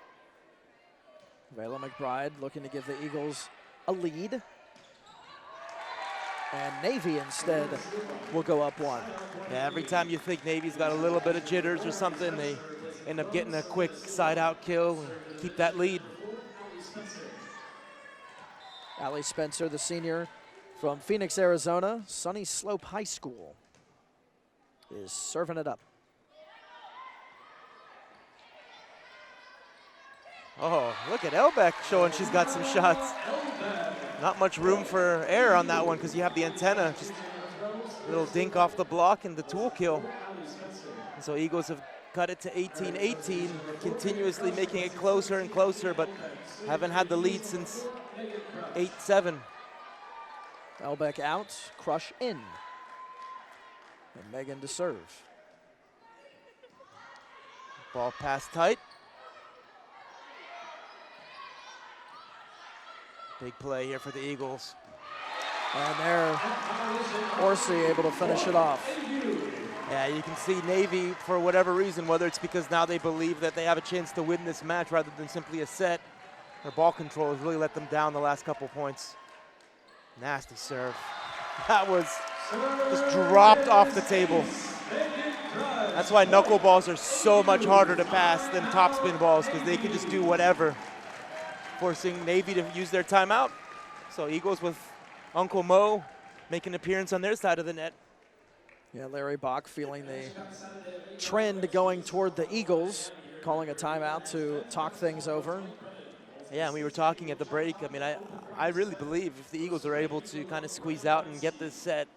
Vela McBride looking to give the Eagles a lead. And Navy instead will go up 1. Yeah, every time you think Navy's got a little bit of jitters or something, they end up getting a quick side-out kill and keep that lead. Allie Spencer, the senior from Phoenix, Arizona, Sunny Slope High School, is serving it up. Oh, look at Elbeck showing she's got some shots. Not much room for error on that one because you have the antenna. Just a little dink off the block and the tool kill. And so Eagles have cut it to 18-18, continuously making it closer and closer, but haven't had the lead since 8-7. Elbeck out, Crush in. And Megan to serve. Ball pass tight. Big play here for the Eagles. And there, Orsi able to finish it off. Yeah, you can see Navy, for whatever reason, whether it's because now they believe that they have a chance to win this match rather than simply a set, their ball control has really let them down the last couple points. Nasty serve. That was just dropped off the table. That's why knuckleballs are so much harder to pass than topspin balls, because they can just do whatever, forcing Navy to use their timeout. So Eagles with Uncle Mo make an appearance on their side of the net. Yeah, Larry Bach feeling the trend going toward the Eagles, calling a timeout to talk things over. Yeah, and we were talking at the break. I mean, I really believe if the Eagles are able to kind of squeeze out and get this set,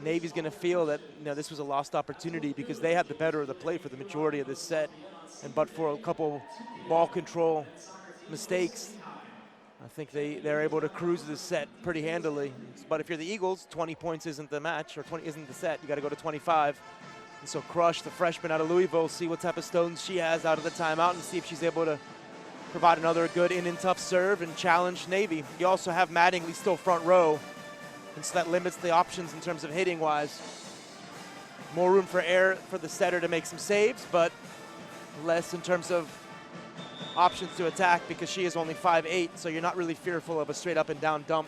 Navy's going to feel that this was a lost opportunity because they had the better of the play for the majority of this set. And but for a couple ball control mistakes, I think they're able to cruise this set pretty handily. But if you're the Eagles, 20 points isn't the match, or 20 isn't the set. You got to go to 25. And so Crush, the freshman out of Louisville, see what type of stones she has out of the timeout and see if she's able to provide another good in and tough serve and challenge Navy. You also have Mattingly still front row, and so that limits the options in terms of hitting wise. More room for error for the setter to make some saves, but less in terms of options to attack because she is only 5'8", so you're not really fearful of a straight up and down dump.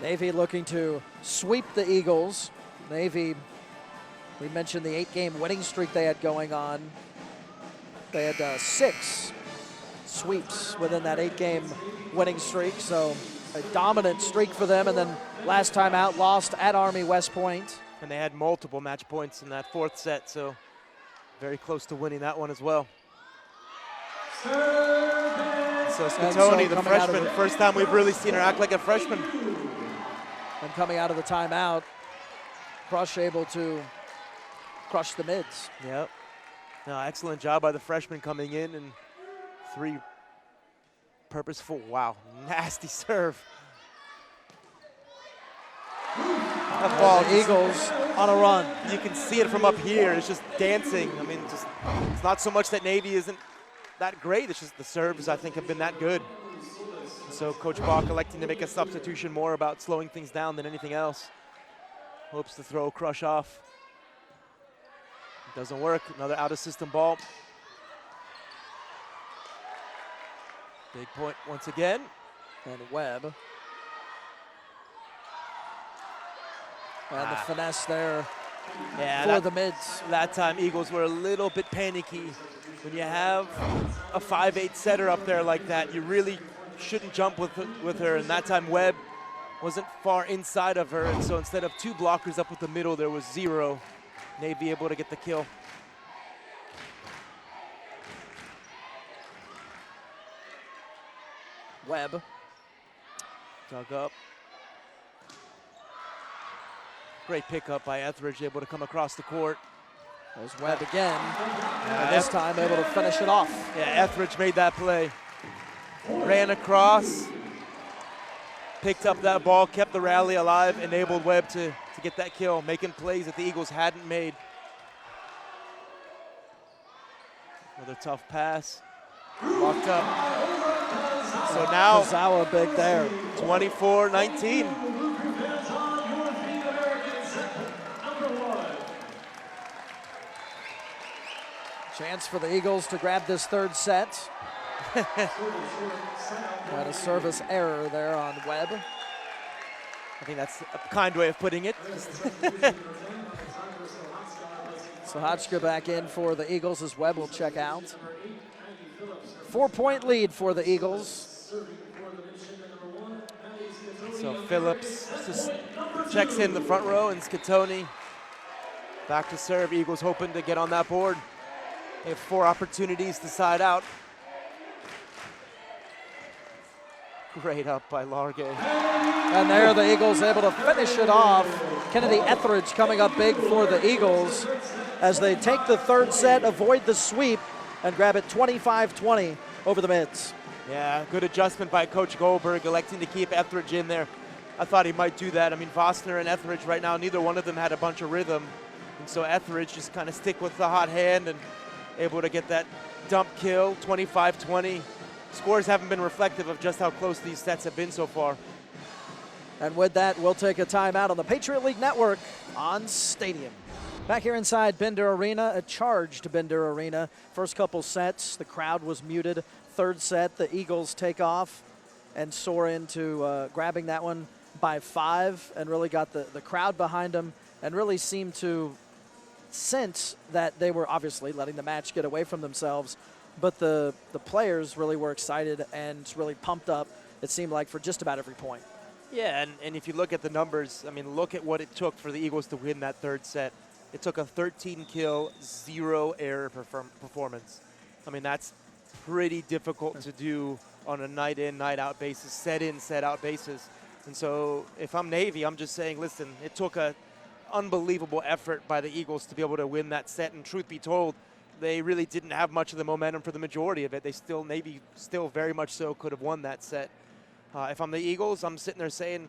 Navy looking to sweep the Eagles. Navy, we mentioned the 8-game winning streak they had going on. They had 6 sweeps within that 8-game winning streak, so a dominant streak for them. And then last time out, lost at Army West Point. And they had multiple match points in that 4th set, so very close to winning that one as well. So Scatoni, the freshman, first time we've really seen her act like a freshman. And coming out of the timeout, Crush able to crush the mids. Yep. No, excellent job by the freshman coming in, and 3 purposeful, wow, nasty serve. That ball, the Eagles on a run. You can see it from up here. It's just dancing. I mean, it's not so much that Navy isn't that great. It's just the serves, I think, have been that good. So Coach Bach electing to make a substitution more about slowing things down than anything else. Hopes to throw Crush off. Doesn't work. Another out-of-system ball. Big point once again. And Webb. And the finesse there for the mids. That time Eagles were a little bit panicky. When you have a 5'8" setter up there like that, you really shouldn't jump with her. And that time Webb wasn't far inside of her. And so instead of 2 blockers up with the middle, there was 0. Navy able to get the kill. Webb. Dug up. Great pickup by Etheridge, able to come across the court. There's Webb again, and this time able to finish it off. Yeah, Etheridge made that play. Ran across, picked up that ball, kept the rally alive, enabled Webb to get that kill, making plays that the Eagles hadn't made. Another tough pass. Walked up. So now Zawa big there. 24-19. Chance for the Eagles to grab this 3rd set. Got a service error there on Webb. I think that's a kind way of putting it. So Hotchka back in for the Eagles as Webb will check out. 4-point lead for the Eagles. So Phillips just checks in the front row, and Scatoni back to serve. Eagles hoping to get on that board. They have 4 opportunities to side out. Great up by Largue. And there the Eagles able to finish it off Kennedy Etheridge coming up big for the Eagles as they take the third set, avoid the sweep, and grab it 25-20 over the Mids. Yeah, good adjustment by Coach Goldberg, electing to keep Etheridge in there. I thought he might do that. I mean, Vosner and Etheridge right now, neither one of them had a bunch of rhythm. And so Etheridge just kind of stick with the hot hand and able to get that dump kill, 25-20. Scores haven't been reflective of just how close these sets have been so far. And with that, we'll take a timeout on the Patriot League Network on Stadium. Back here inside Bender Arena, a charged Bender Arena. First couple sets, the crowd was muted. Third set, the Eagles take off and soar into grabbing that one by 5 and really got the crowd behind them and really seemed to sense that they were obviously letting the match get away from themselves. But the players really were excited and really pumped up, it seemed like, for just about every point. Yeah, and if you look at the numbers, I mean, look at what it took for the Eagles to win that third set. It took a 13-kill, 0-error performance. I mean, that's pretty difficult to do on a night-in, night-out basis, set-in, set-out basis. And so if I'm Navy, I'm just saying, listen, it took an unbelievable effort by the Eagles to be able to win that set. And truth be told, they really didn't have much of the momentum for the majority of it. Navy still very much so could have won that set. If I'm the Eagles, I'm sitting there saying,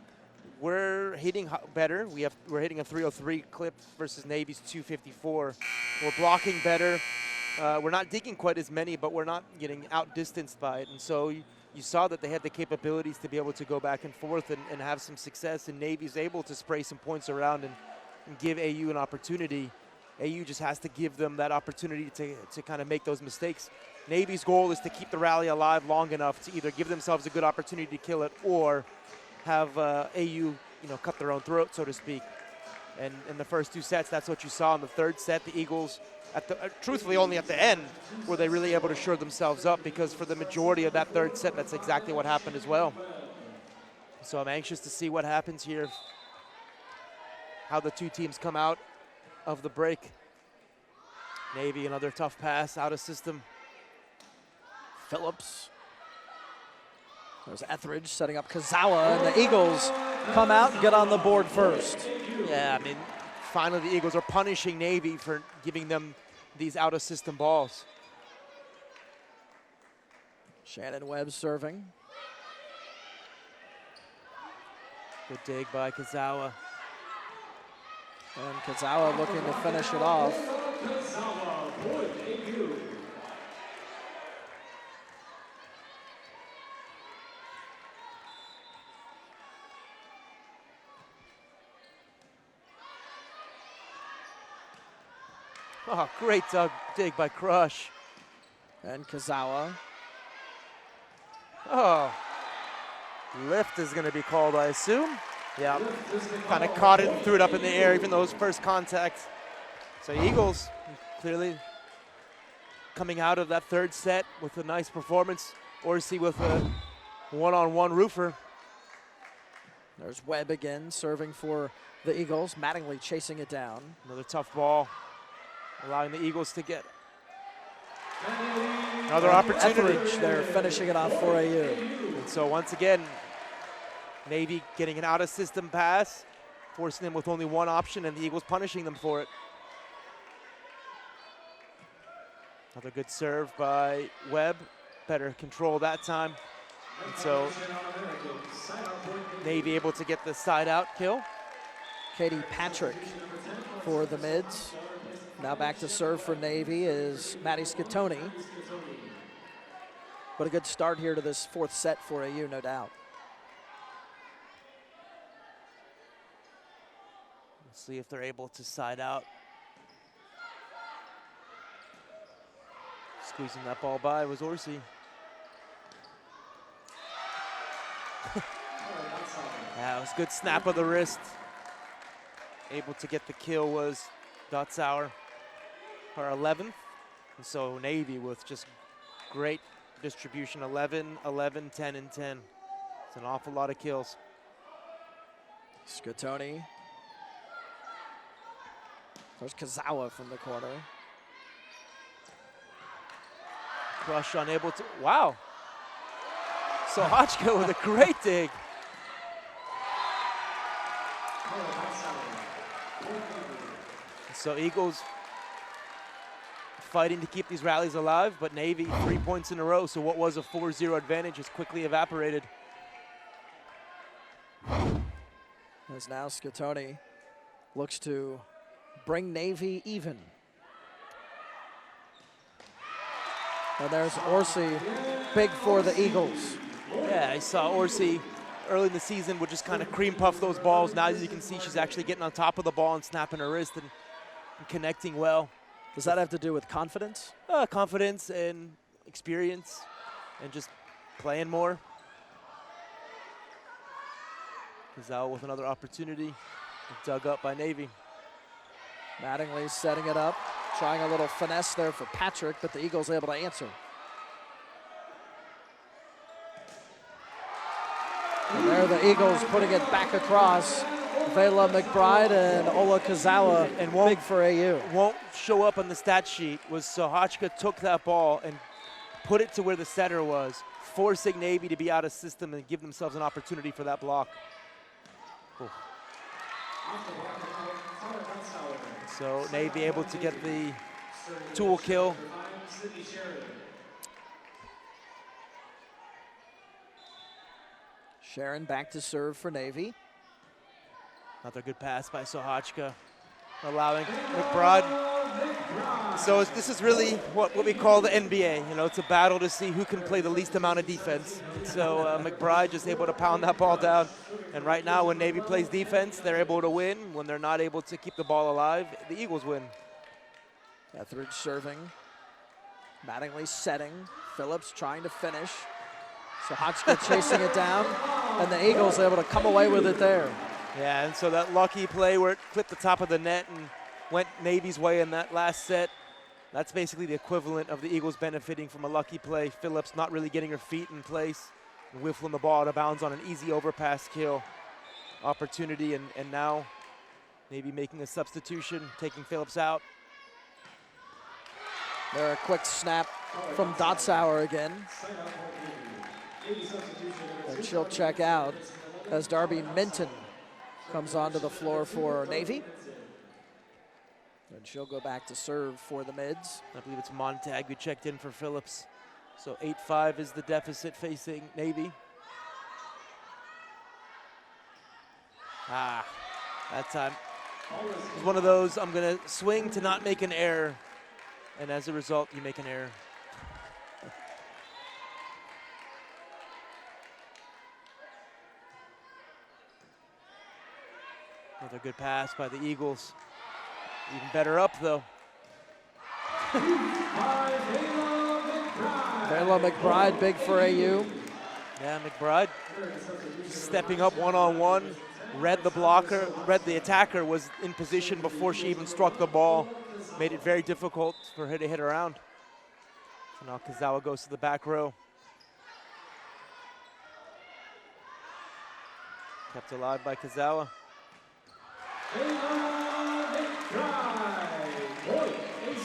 we're hitting better. We're hitting a 303 clip versus Navy's 254. We're blocking better. We're not digging quite as many, but we're not getting outdistanced by it. And so you saw that they had the capabilities to be able to go back and forth and have some success. And Navy's able to spray some points around and give AU an opportunity. AU just has to give them that opportunity to kind of make those mistakes. Navy's goal is to keep the rally alive long enough to either give themselves a good opportunity to kill it or have AU, cut their own throat, so to speak. And in the first 2 sets, that's what you saw. In the third set, the Eagles, truthfully only at the end, were they really able to shore themselves up, because for the majority of that third set, that's exactly what happened as well. So I'm anxious to see what happens here, how the two teams come out of the break. Navy, another tough pass out of system. Phillips. There's Etheridge setting up Kazawa, and the Eagles come out and get on the board first. Yeah, I mean, finally the Eagles are punishing Navy for giving them these out-of-system balls. Shannon Webb serving. Good dig by Kazawa. And Kazawa looking to finish it off. Oh, great dig by Crush. And Kazawa. Oh, lift is going to be called, I assume. Yeah, kind of caught it and threw it up in the air, even though it was first contact. So Eagles clearly coming out of that third set with a nice performance. Orsi with a one-on-one roofer. There's Webb again serving for the Eagles. Mattingly chasing it down. Another tough ball, allowing the Eagles to get another opportunity. Etheridge there finishing it off for AU. And so once again, Navy getting an out-of-system pass, forcing them with only one option, and the Eagles punishing them for it. Another good serve by Webb. Better control that time. And so Navy able to get the side-out kill. Katie Patrick for the Mids. Now back to serve for Navy is Maddie Scatoni. But a good start here to this fourth set for AU, no doubt. Let's see if they're able to side out. Squeezing that ball by was Orsi. Yeah, it was a good snap of the wrist. Able to get the kill was Dotzauer, her 11th. And so Navy with just great distribution, 11, 11, 10, and 10. It's an awful lot of kills. Scatoni. There's Kazawa from the corner. Crush unable to, wow. So Hotchko with a great dig. So Eagles fighting to keep these rallies alive, but Navy 3 points in a row, so what was a 4-0 advantage has quickly evaporated. As now Scatoni looks to bring Navy even. And there's Orsi, big for the Eagles. Yeah, I saw Orsi early in the season would just kind of cream puff those balls. Now as you can see, she's actually getting on top of the ball and snapping her wrist and connecting well. Does that have to do with confidence? Confidence and experience and just playing more. Kazawa with another opportunity, dug up by Navy. Mattingly setting it up, trying a little finesse there for Patrick, but the Eagles able to answer. And there the Eagles putting it back across. Vela McBride and Ola Kazawa, and big for AU. Won't show up on the stat sheet was Sohachka took that ball and put it to where the setter was, forcing Navy to be out of system and give themselves an opportunity for that block. Cool. So Navy able to get the tool kill. Sharon back to serve for Navy. Another good pass by Sohachka, allowing McBride. So this is really what we call the NBA. You know, it's a battle to see who can play the least amount of defense. So McBride just able to pound that ball down. And right now, when Navy plays defense, they're able to win. When they're not able to keep the ball alive, the Eagles win. Etheridge serving. Mattingly setting. Phillips trying to finish. Sohachka chasing it down. And the Eagles able to come away with it there. Yeah, and so that lucky play where it clipped the top of the net and went Navy's way in that last set, that's basically the equivalent of the Eagles benefiting from a lucky play. Phillips not really getting her feet in place and whiffling the ball out of bounds on an easy overpass kill opportunity, and now Navy making a substitution, taking Phillips out. There a quick snap from Dotsauer again. And she'll check out as Darby Minton comes onto the floor for Navy. And she'll go back to serve for the mids. I believe it's Montag who checked in for Phillips. So 8-5 is the deficit facing Navy. That time it was one of those, I'm gonna swing to not make an error. And as a result, you make an error. Another good pass by the Eagles. Even better up, though. Vela McBride, big for AU. Yeah, McBride stepping up one-on-one. Read the blocker, read the attacker, was in position before she even struck the ball. Made it very difficult for her to hit around. So now Kazawa goes to the back row. Kept alive by Kazawa.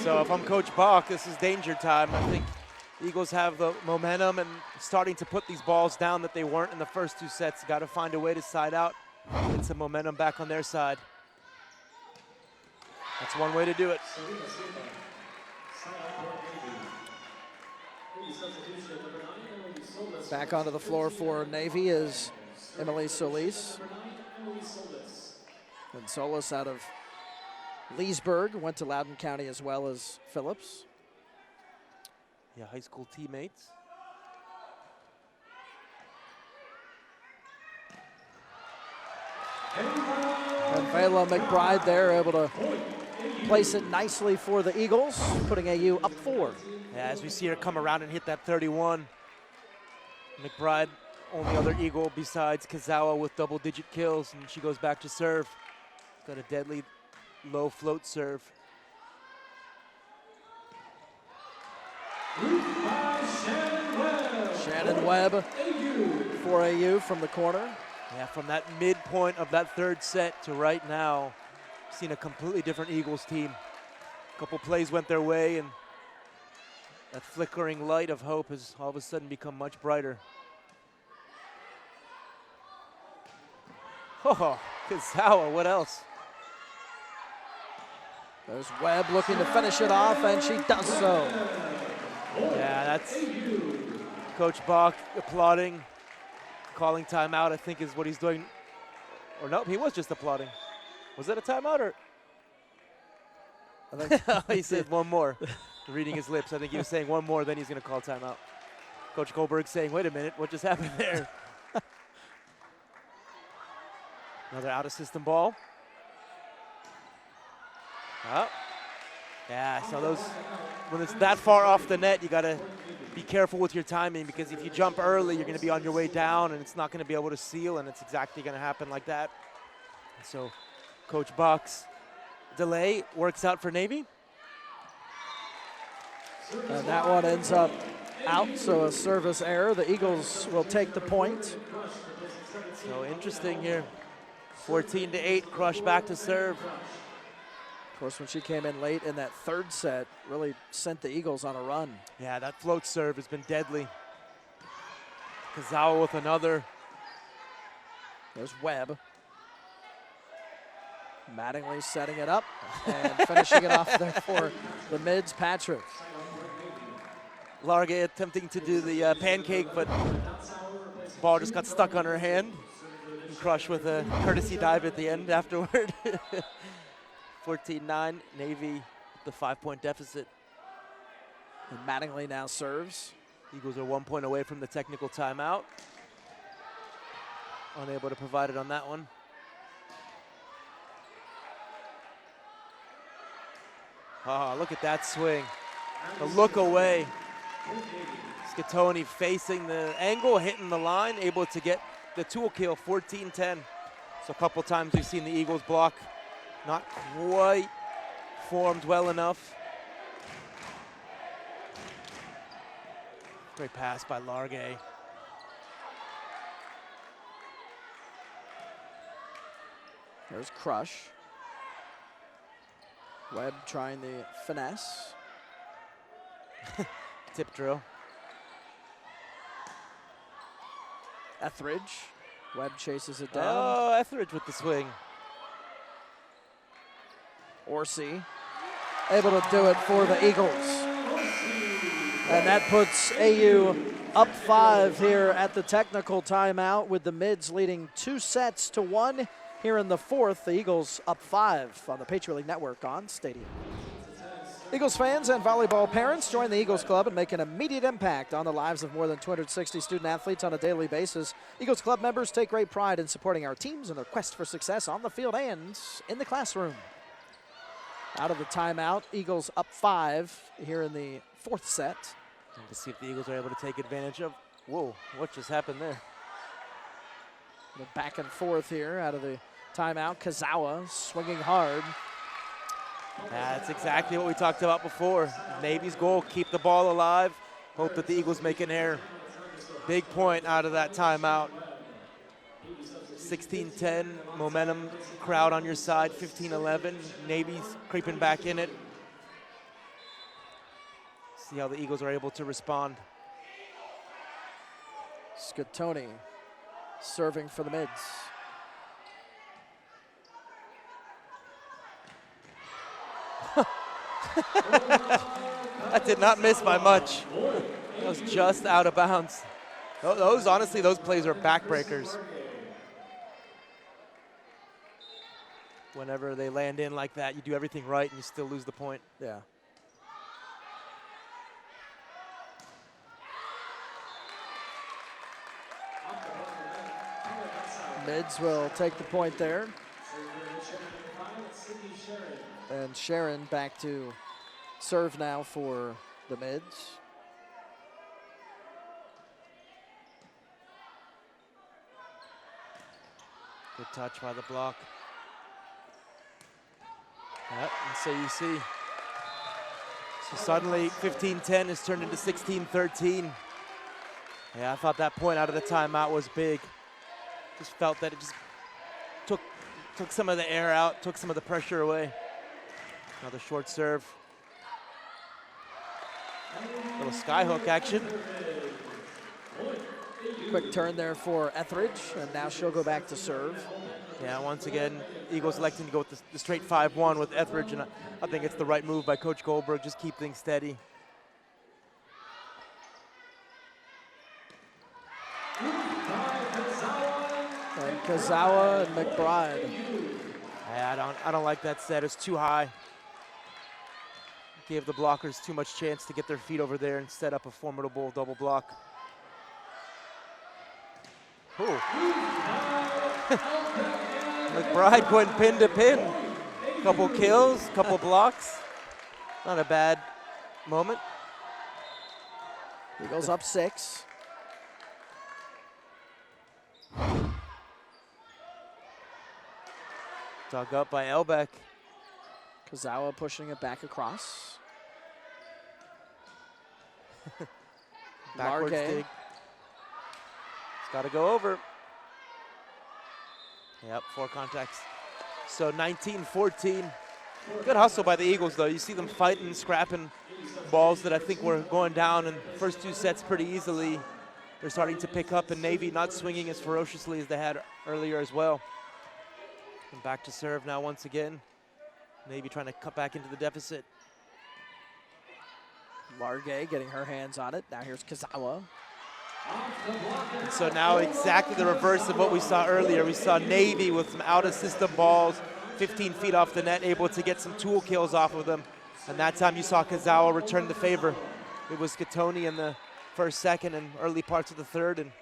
So if I'm Coach Bach, this is danger time. I think Eagles have the momentum and starting to put these balls down that they weren't in the first two sets. Got to find a way to side out, get some momentum back on their side. That's one way to do it. Back onto the floor for Navy is Emily Solis. And Solis out of Leesburg, went to Loudoun County as well as Phillips. Yeah, high school teammates. And Vela McBride there, able to place it nicely for the Eagles, putting AU up 4. Yeah, as we see her come around and hit that 31. McBride, only other Eagle besides Kazawa with double-digit kills, and she goes back to serve. Got a deadly low float serve. Shannon Webb for AU from the corner. Yeah, from that midpoint of that third set to right now, seen a completely different Eagles team. A couple plays went their way, and that flickering light of hope has all of a sudden become much brighter. Oh, Kazawa, what else? There's Webb looking to finish it off, and she does so. Yeah, that's Coach Bach applauding, calling timeout, I think is what he's doing. Or no, he was just applauding. Was it a timeout or? I think he said one more, reading his lips. I think he was saying one more, then he's going to call timeout. Coach Goldberg saying, wait a minute, what just happened there? Another out-of-system ball. Oh. Yeah, so those, when it's that far off the net, you got to be careful with your timing, because if you jump early, you're going to be on your way down, and it's not going to be able to seal, and it's exactly going to happen like that. So Coach Bach's delay works out for Navy. And that one ends up out, so a service error. The Eagles will take the point. So interesting here. 14-8, Crush back to serve. Of course, when she came in late in that third set, really sent the Eagles on a run. Yeah, that float serve has been deadly. Kazawa with another. There's Webb. Mattingly setting it up and finishing it off there for the mids, Patrick. Large attempting to do the pancake, but ball just got stuck on her hand. And Crush with a courtesy dive at the end afterward. 14-9, Navy with the 5-point deficit. And Mattingly now serves. Eagles are 1 point away from the technical timeout. Unable to provide it on that one. Oh, look at that swing. The look away. Scatoni facing the angle, hitting the line, able to get the tool kill, 14-10. So a couple times we've seen the Eagles block not quite formed well enough. Great pass by Large. There's Crush. Webb trying the finesse. Tip drill. Etheridge. Webb chases it down. Oh, Etheridge with the swing. Orsi able to do it for the Eagles. And that puts AU up 5 here at the technical timeout, with the mids leading 2-1 here in the fourth. The Eagles up 5 on the Patriot League Network on Stadium. Eagles fans and volleyball parents, join the Eagles Club and make an immediate impact on the lives of more than 260 student athletes on a daily basis. Eagles Club members take great pride in supporting our teams in their quest for success on the field and in the classroom. Out of the timeout, Eagles up 5 here in the fourth set. And to see if the Eagles are able to take advantage of. Whoa, what just happened there? The back and forth here out of the timeout. Kazawa swinging hard. That's exactly what we talked about before. Navy's goal, keep the ball alive. Hope that the Eagles make an error. Big point out of that timeout. 16-10, momentum, crowd on your side. 15-11, Navy's creeping back in it. See how the Eagles are able to respond. Scatoni serving for the mids. That did not miss by much. That was just out of bounds. Those, honestly, those plays are backbreakers. Whenever they land in like that, you do everything right and you still lose the point. Yeah. Mids will take the point there. And Sharon back to serve now for the mids. Good touch by the block. Yep, and so you see. So suddenly 15-10 has turned into 16-13. Yeah, I thought that point out of the timeout was big. Just felt that it just took some of the air out, took some of the pressure away. Another short serve. Little skyhook action. Quick turn there for Etheridge, and now she'll go back to serve. Yeah, once again, Eagles electing to go with the straight 5-1 with Etheridge, and I think it's the right move by Coach Goldberg. Just keep things steady. And Kazawa and McBride. Yeah, I don't like that set. It's too high. Gave the blockers too much chance to get their feet over there and set up a formidable double block. Ooh. McBride going pin to pin. Couple kills, couple blocks. Not a bad moment. Eagles up 6. Dug up by Elbeck. Kazawa pushing it back across. Backwards Largay. dig. It's got to go over. Yep, 4 contacts. So 19-14. Good hustle by the Eagles, though. You see them fighting, scrapping balls that I think were going down in the first 2 sets pretty easily. They're starting to pick up, and Navy not swinging as ferociously as they had earlier as well. And back to serve now once again. Navy trying to cut back into the deficit. Largay getting her hands on it. Now here's Kazawa. And so now exactly the reverse of what we saw earlier. We saw Navy with some out-of-system balls, 15 feet off the net, able to get some tool kills off of them. And that time you saw Kazawa return the favor. It was Katoni in the first, second, and early parts of the third. And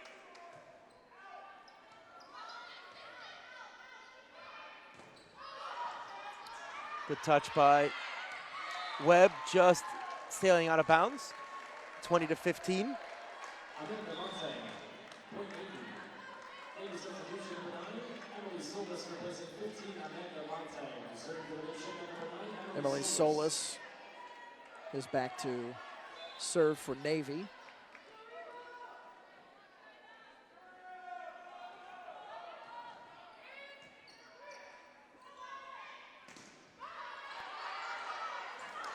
good touch by Webb, just sailing out of bounds. 20-15. Emily Solis is back to serve for Navy.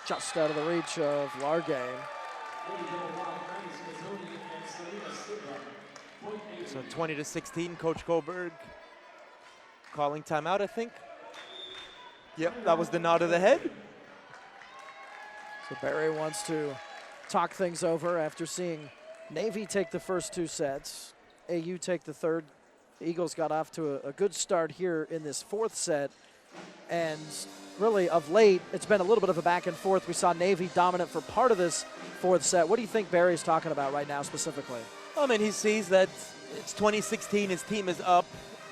Just out of the reach of Largay. So 20-16, Coach Goldberg calling timeout, I think. Yep, that was the nod of the head. So Barry wants to talk things over after seeing Navy take the first 2 sets, AU take the third. The Eagles got off to a good start here in this 4th set, and really of late it's been a little bit of a back and forth. We saw Navy dominant for part of this 4th set. What do you think Barry's talking about right now specifically? I mean, he sees that it's 2016, his team is up,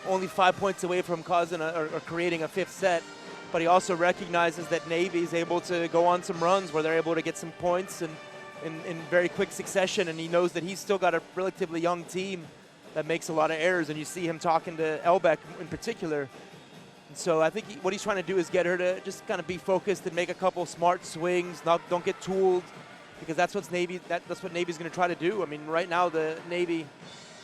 only 5 points away from causing or creating a 5th set. But he also recognizes that Navy is able to go on some runs where they're able to get some points and in very quick succession, and he knows that he's still got a relatively young team that makes a lot of errors, and you see him talking to Elbeck in particular. And so I think what he's trying to do is get her to just kind of be focused and make a couple smart swings, don't get tooled, because that's what Navy's going to try to do. I mean, right now the Navy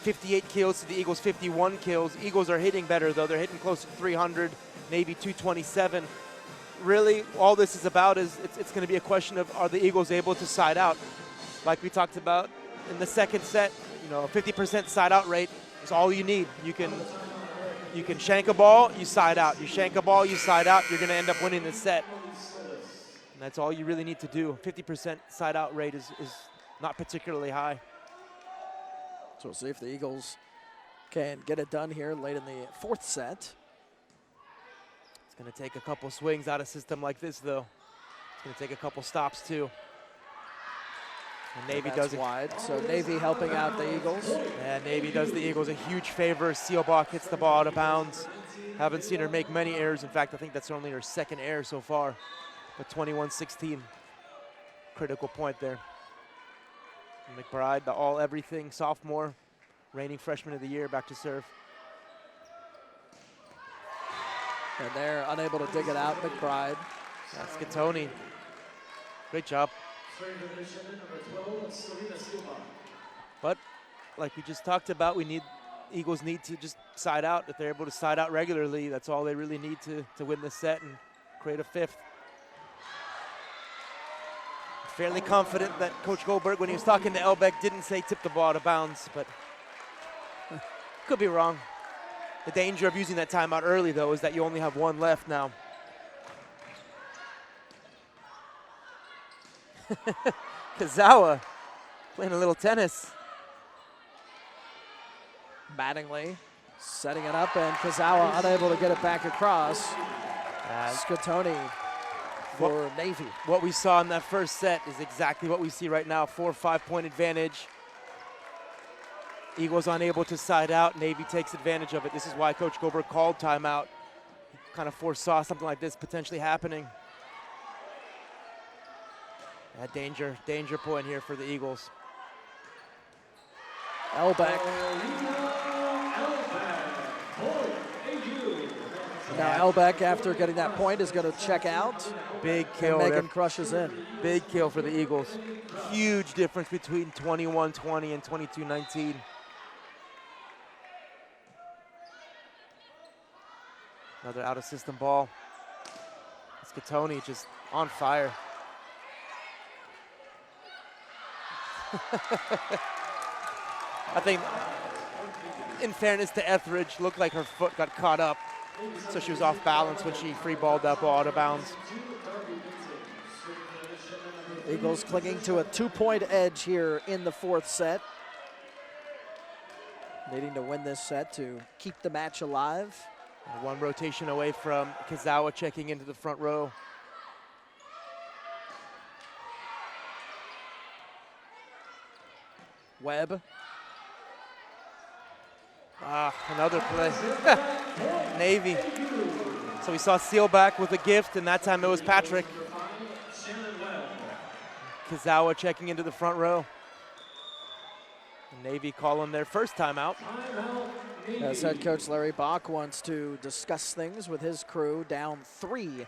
58 kills to the Eagles 51 kills. Eagles are hitting better, though. They're hitting close to 300. Navy 227. Really, all this is about is it's going to be a question of, are the Eagles able to side out? Like we talked about in the second set, you know, a 50% side out rate is all you need. You can shank a ball, you side out. You shank a ball, you side out. You're going to end up winning the set. And that's all you really need to do. 50% side out rate is not particularly high. So we'll see if the Eagles can get it done here late in the 4th set. It's going to take a couple swings out of system like this, though. It's going to take a couple stops, too. And Navy does it wide, so Navy helping out the Eagles. Yeah, Navy does the Eagles a huge favor. Seelbach hits the ball out of bounds. Haven't seen her make many errors. In fact, I think that's only her 2nd error so far. But 21-16, critical point there. And McBride, the all-everything sophomore, reigning freshman of the year, back to serve. And they're unable to dig it out, McBride. That's Katoni. Great job. But like we just talked about, Eagles need to just side out. If they're able to side out regularly, that's all they really need to win this set and create a 5th. Fairly confident that Coach Goldberg, when he was talking to Elbeck, didn't say tip the ball out of bounds, but could be wrong. The danger of using that timeout early, though, is that you only have one left now. Kazawa playing a little tennis. Mattingly setting it up, and Kazawa unable to get it back across. Scatoni for Navy. What we saw in that first set is exactly what we see right now. 4 or 5 point advantage. Eagles unable to side out. Navy takes advantage of it. This is why Coach Goldberg called timeout. He kind of foresaw something like this potentially happening. Danger point here for the Eagles. Elbeck. Now Elbeck, after getting that point, is going to check out. Big kill. Megan crushes in. Big kill for the Eagles. Huge difference between 21-20 and 22-19. Another out-of-system ball. Scatoni just on fire. I think, in fairness to Etheridge, looked like her foot got caught up, so she was off balance when she free-balled that ball out of bounds. Eagles clinging to a 2-point edge here in the fourth set. Needing to win this set to keep the match alive. One rotation away from Kazawa checking into the front row. Webb. Another play. Navy. So we saw Sealback with a gift, and that time it was Patrick. Kazawa checking into the front row. Navy calling their first timeout. As head coach Larry Bach wants to discuss things with his crew, down 3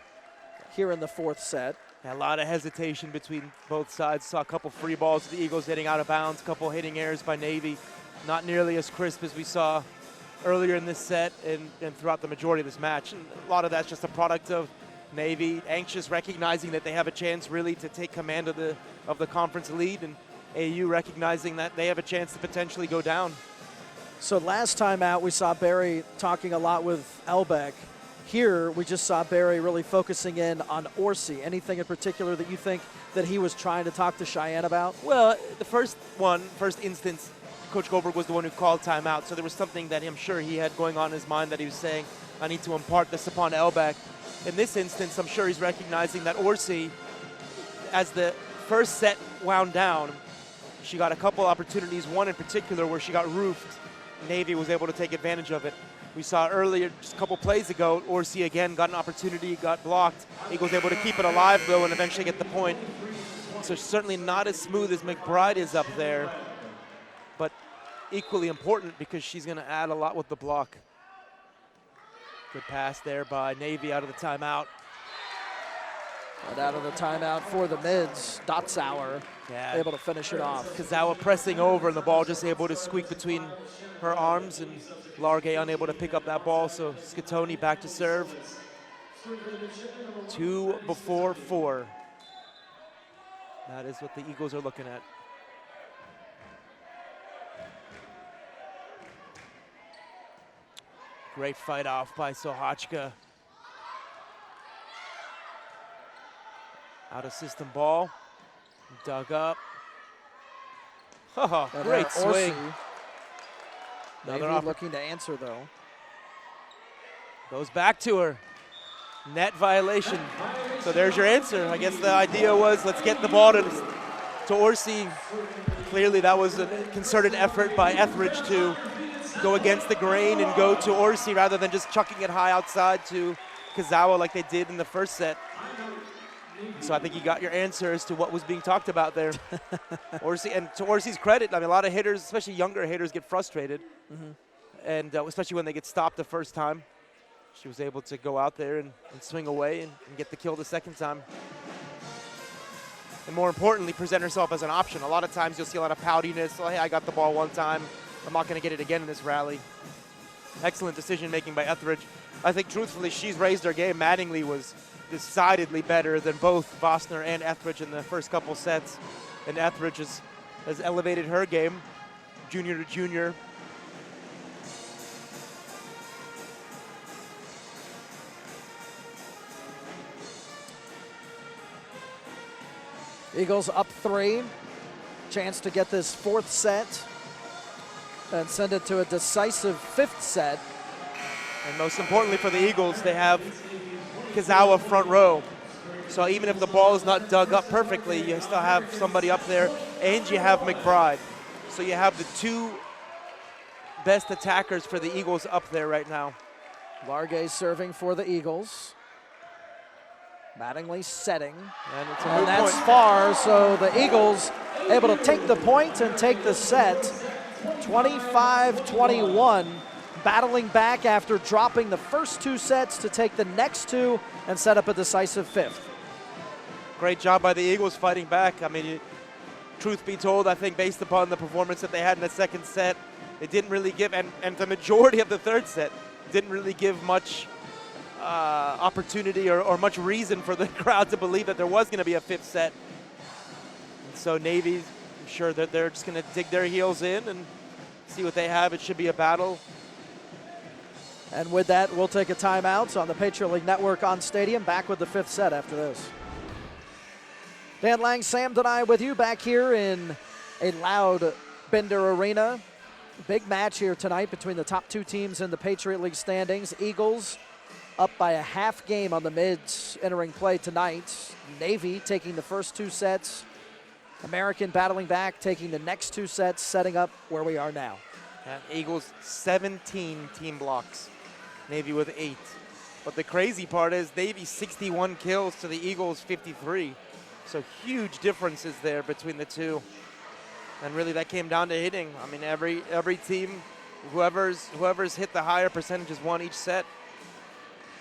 here in the fourth set. A lot of hesitation between both sides. Saw a couple free balls to the Eagles hitting out of bounds, a couple hitting errors by Navy. Not nearly as crisp as we saw earlier in this set and throughout the majority of this match. And a lot of that's just a product of Navy anxious, recognizing that they have a chance really to take command of the conference lead, and AU recognizing that they have a chance to potentially go down. So last time out, we saw Barry talking a lot with Elbeck. Here, we just saw Barry really focusing in on Orsi. Anything in particular that you think that he was trying to talk to Cheyenne about? Well, the first instance, Coach Goldberg was the one who called timeout, so there was something that I'm sure he had going on in his mind that he was saying, I need to impart this upon Elbeck. In this instance, I'm sure he's recognizing that Orsi, as the first set wound down, she got a couple opportunities, one in particular where she got roofed. Navy was able to take advantage of it. We saw earlier, just a couple plays ago, Orsi again got an opportunity, got blocked. Eagles able to keep it alive, though, and eventually get the point. So certainly not as smooth as McBride is up there, but equally important because she's going to add a lot with the block. Good pass there by Navy out of the timeout. And out of the timeout for the mids, Dotzauer able to finish it off. Kazawa pressing over, and the ball just able to squeak between her arms, and Largay unable to pick up that ball, so Scatoni back to serve. 2 before 4. That is what the Eagles are looking at. Great fight off by Sohachka. Out of system ball. Dug up. Oh, great swing. Navy looking to answer, though. Goes back to her. Net violation. So there's your answer. I guess the idea was let's get the ball to Orsi. Clearly that was a concerted effort by Etheridge to go against the grain and go to Orsi rather than just chucking it high outside to Kazawa like they did in the first set. So I think you got your answer as to what was being talked about there. Orsi, and to Orsi's credit, I mean, a lot of hitters, especially younger hitters, get frustrated. And especially when they get stopped the first time. She was able to go out there and swing away and get the kill the second time. And more importantly, present herself as an option. A lot of times you'll see a lot of poutiness. Oh, hey, I got the ball one time. I'm not going to get it again in this rally. Excellent decision-making by Etheridge. I think, truthfully, she's raised her game. Mattingly was decidedly better than both Bosner and Etheridge in the first couple sets. And Etheridge has elevated her game, junior to junior. Eagles up 3. Chance to get this 4th set and send it to a decisive 5th set. And most importantly for the Eagles, they have Kizawa front row. So even if the ball is not dug up perfectly, you still have somebody up there, and you have McBride. So you have the 2 best attackers for the Eagles up there right now. Largay serving for the Eagles. Mattingly setting. And it's a And move that's point. far, so the Eagles able to take the point and take the set. 25-21, battling back after dropping the first 2 sets to take the next 2 and set up a decisive 5th. Great job by the Eagles fighting back. I mean, truth be told, I think based upon the performance that they had in the second set, it didn't really give, and the majority of the third set didn't really give much opportunity or much reason for the crowd to believe that there was going to be a 5th set. And so Navy, I'm sure that they're just going to dig their heels in and see what they have. It should be a battle. And with that, we'll take a timeout on the Patriot League Network on Stadium. Back with the 5th set after this. Dan Lang, Sam Denai with you back here in a loud Bender Arena. Big match here tonight between the top 2 teams in the Patriot League standings. Eagles up by a half game on the mids entering play tonight. Navy taking the first 2 sets. American battling back, taking the next 2 sets, setting up where we are now. And Eagles 17 team blocks, Navy with 8. But the crazy part is Navy 61 kills to the Eagles 53. So huge differences there between the 2. And really that came down to hitting. I mean, every team, whoever's hit the higher percentages won each set.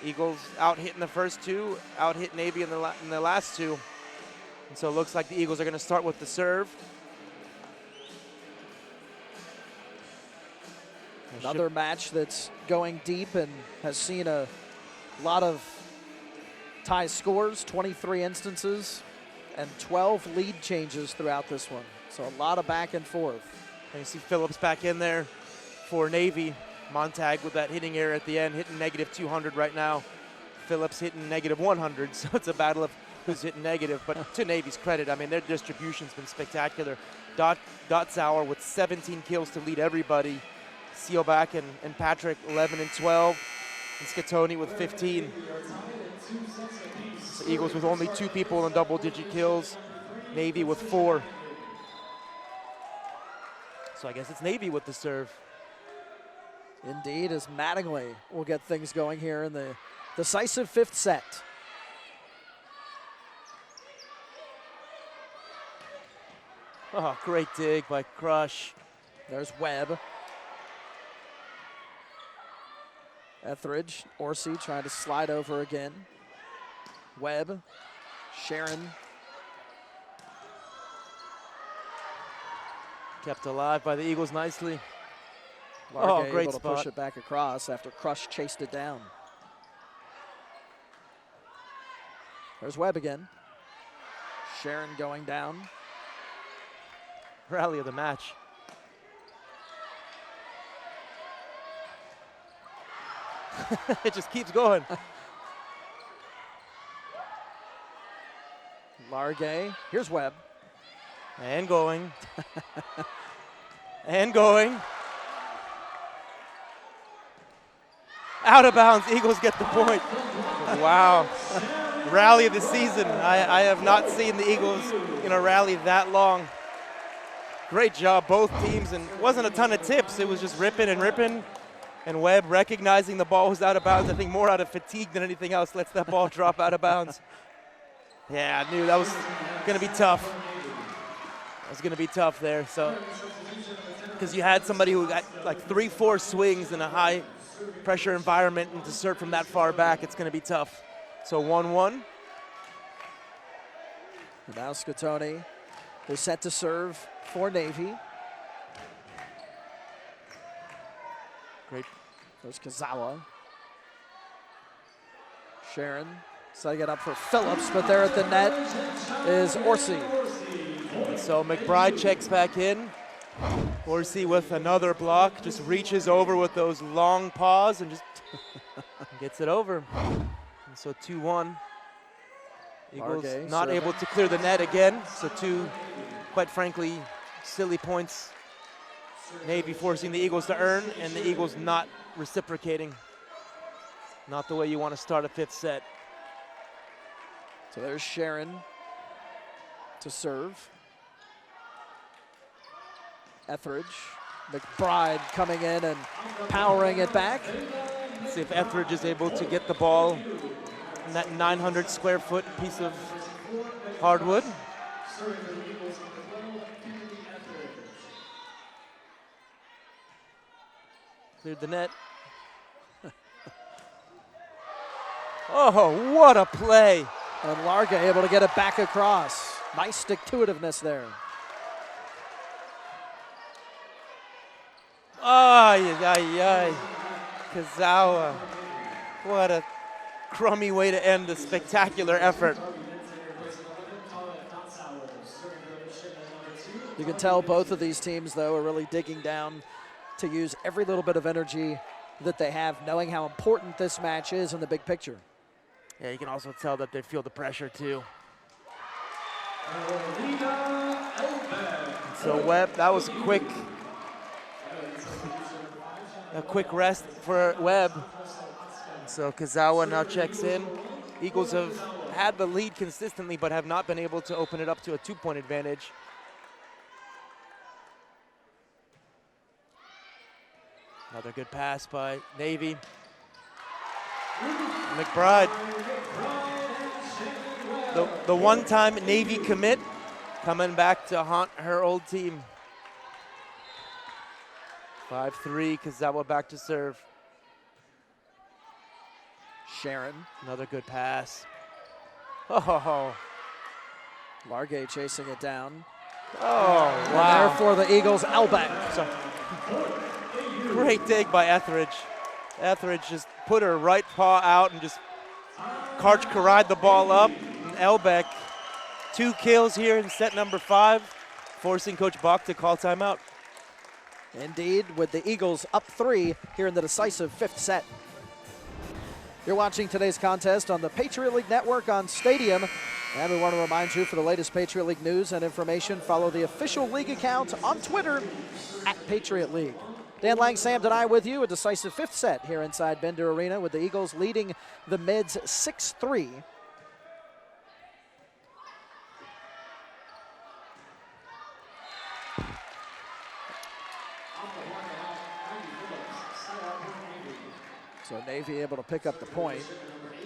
Eagles out hitting the first 2, out hit Navy in the last 2. And so it looks like the Eagles are going to start with the serve. Another match that's going deep and has seen a lot of tie scores, 23 instances, and 12 lead changes throughout this one. So a lot of back and forth. And you see Phillips back in there for Navy. Montag with that hitting error at the end, hitting negative 200 right now. Phillips hitting negative 100, so it's a battle of who's hitting negative. But to Navy's credit, I mean, their distribution's been spectacular. Dotzauer with 17 kills to lead everybody. Sealback and Patrick 11 and 12. And Scatoni with 15. So Eagles with only 2 people in double-digit kills. Navy with 4. So I guess it's Navy with the serve. Indeed, as Mattingly will get things going here in the decisive 5th set. Oh, great dig by Crush. There's Webb. Etheridge, Orsi trying to slide over again. Webb, Sharon. Kept alive by the Eagles nicely. Largay great able to spot. push it back across after Crush chased it down. There's Webb again. Sharon going down. Rally of the match. It just keeps going. Largay, here's Webb. And going. And going. Out of bounds. Eagles get the point. Wow. Rally of the season. I have not seen the Eagles in a rally that long. Great job, both teams, and it wasn't a ton of tips. It was just ripping and ripping. And Webb recognizing the ball was out of bounds, I think more out of fatigue than anything else, lets that ball drop out of bounds. Yeah, I knew that was going to be tough. It was going to be tough there. So, because you had somebody who got like 3-4 swings in a high pressure environment, and to serve from that far back, it's going to be tough. So 1-1. Now Scatoni is set to serve for Navy. Great. There's Kizawa. Sharon setting it up for Phillips, but there at the net is Orsi. So McBride checks back in. Orsi with another block, just reaches over with those long paws and just gets it over. And so 2-1. Eagles Largay not serving. able to clear the net again, so two, quite frankly, silly points. Navy forcing the Eagles to earn, and the Eagles not reciprocating. Not the way you want to start a fifth set. So there's Sharon to serve. Etheridge. McBride coming in and powering it back. See if Etheridge is able to get the ball in that 900 square foot piece of hardwood. Cleared the net. Oh, what a play. And Larga able to get it back across. Nice stick-to-itiveness there. Ay, ay, ay. Kazawa. What a crummy way to end a spectacular effort. You can tell both of these teams, though, are really digging down to use every little bit of energy that they have, knowing how important this match is in the big picture. Yeah, you can also tell that they feel the pressure, too. So Webb, that was quick. A quick rest for Webb. So Kazawa now checks in. Eagles have had the lead consistently, but have not been able to open it up to a 2-point advantage. Another good pass by Navy. McBride. The one-time Navy commit coming back to haunt her old team. 5-3, Kazawa back to serve. Sharon. Another good pass. Oh, Largay chasing it down. oh And wow. therefore the Eagles, Elbeck. So, great dig by Etheridge. Etheridge just put her right paw out and just karate the ball up. And Elbeck, 2 kills here in set number 5, forcing Coach Bach to call timeout. Indeed, with the Eagles up 3 here in the decisive 5th set. You're watching today's contest on the Patriot League Network on Stadium. And we want to remind you, for the latest Patriot League news and information, follow the official league account on Twitter @Patriot League. Dan Lang, Sam Denai with you, a decisive 5th set here inside Bender Arena, with the Eagles leading the Mids 6-3. So Navy able to pick up the point.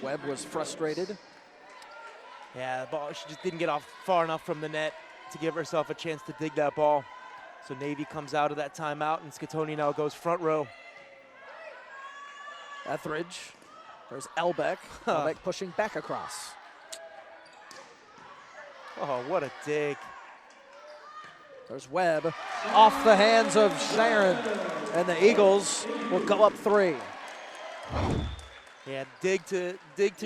Webb was frustrated. Yeah, the ball, she just didn't get off far enough from the net to give herself a chance to dig that ball. So Navy comes out of that timeout, and Scatoni now goes front row. Etheridge. There's Elbeck. Elbeck pushing back across. Oh, what a dig. There's Webb off the hands of Sharon. And the Eagles will go up 3. Yeah, dig to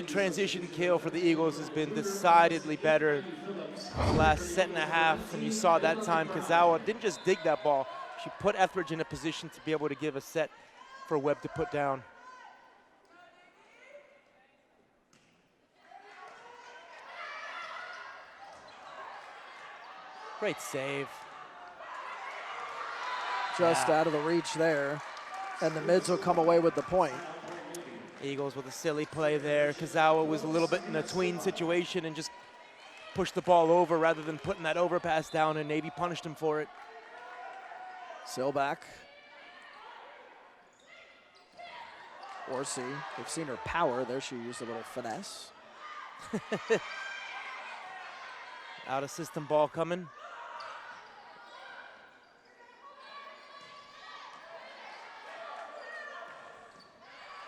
transition kill for the Eagles has been decidedly better the last set and a half. And you saw that time Kazawa didn't just dig that ball. She put Etheridge in a position to be able to give a set for Webb to put down. Great save. Just out of the reach there. And the Mids will come away with the point. Eagles with a silly play there. Kazawa was a little bit in a tween situation and just pushed the ball over rather than putting that overpass down, and Navy punished him for it. Silback. Orsi, we've seen her power. There she used a little finesse. Out of system ball coming.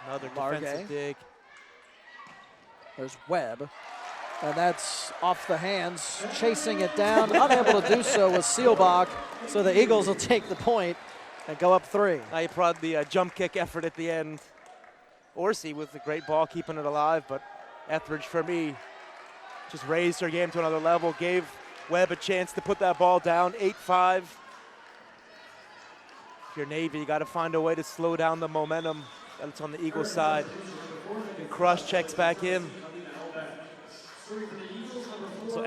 Another defensive dig. There's Webb. And that's off the hands, chasing it down. Unable to do so with Seelbach. So the Eagles will take the point and go up 3. Now you prod the jump kick effort at the end. Orsi with a great ball, keeping it alive, but Etheridge, for me, just raised her game to another level, gave Webb a chance to put that ball down, 8-5. If you're Navy, you got to find a way to slow down the momentum that's on the Eagles side. And Crush checks back in.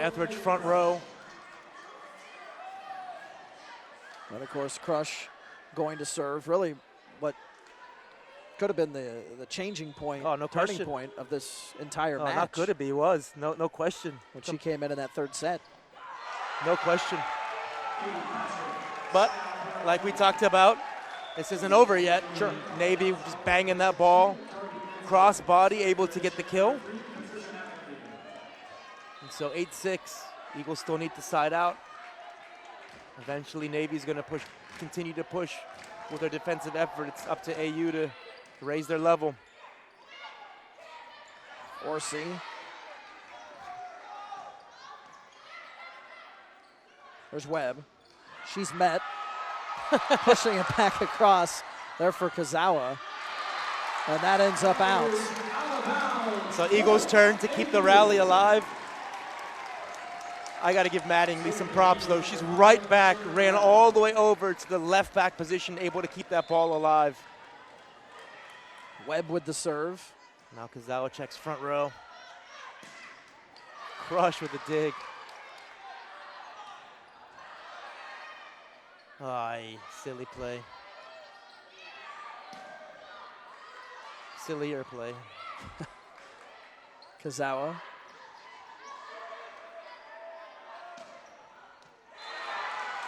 Etheridge front row. And of course, Crush going to serve. Really, what could have been the changing point, Oh, no turning question. point of this entire Oh, match. not could it be, was. No question. When she came in that third set. No question. But like we talked about, this isn't over yet. Sure. Navy just banging that ball, cross body, able to get the kill. And so 8-6, Eagles still need to side out. Eventually Navy's gonna continue to push with their defensive effort. It's up to AU to raise their level. Orsi. There's Webb. She's met. Pushing it back across there for Kazawa. And that ends up out. So Eagles' turn to keep the rally alive. I got to give Mattingly some props, though. She's right back, ran all the way over to the left back position, able to keep that ball alive. Webb with the serve. Now Kazawa checks front row. Crush with the dig. Ay, silly play. Sillier play. Kazawa.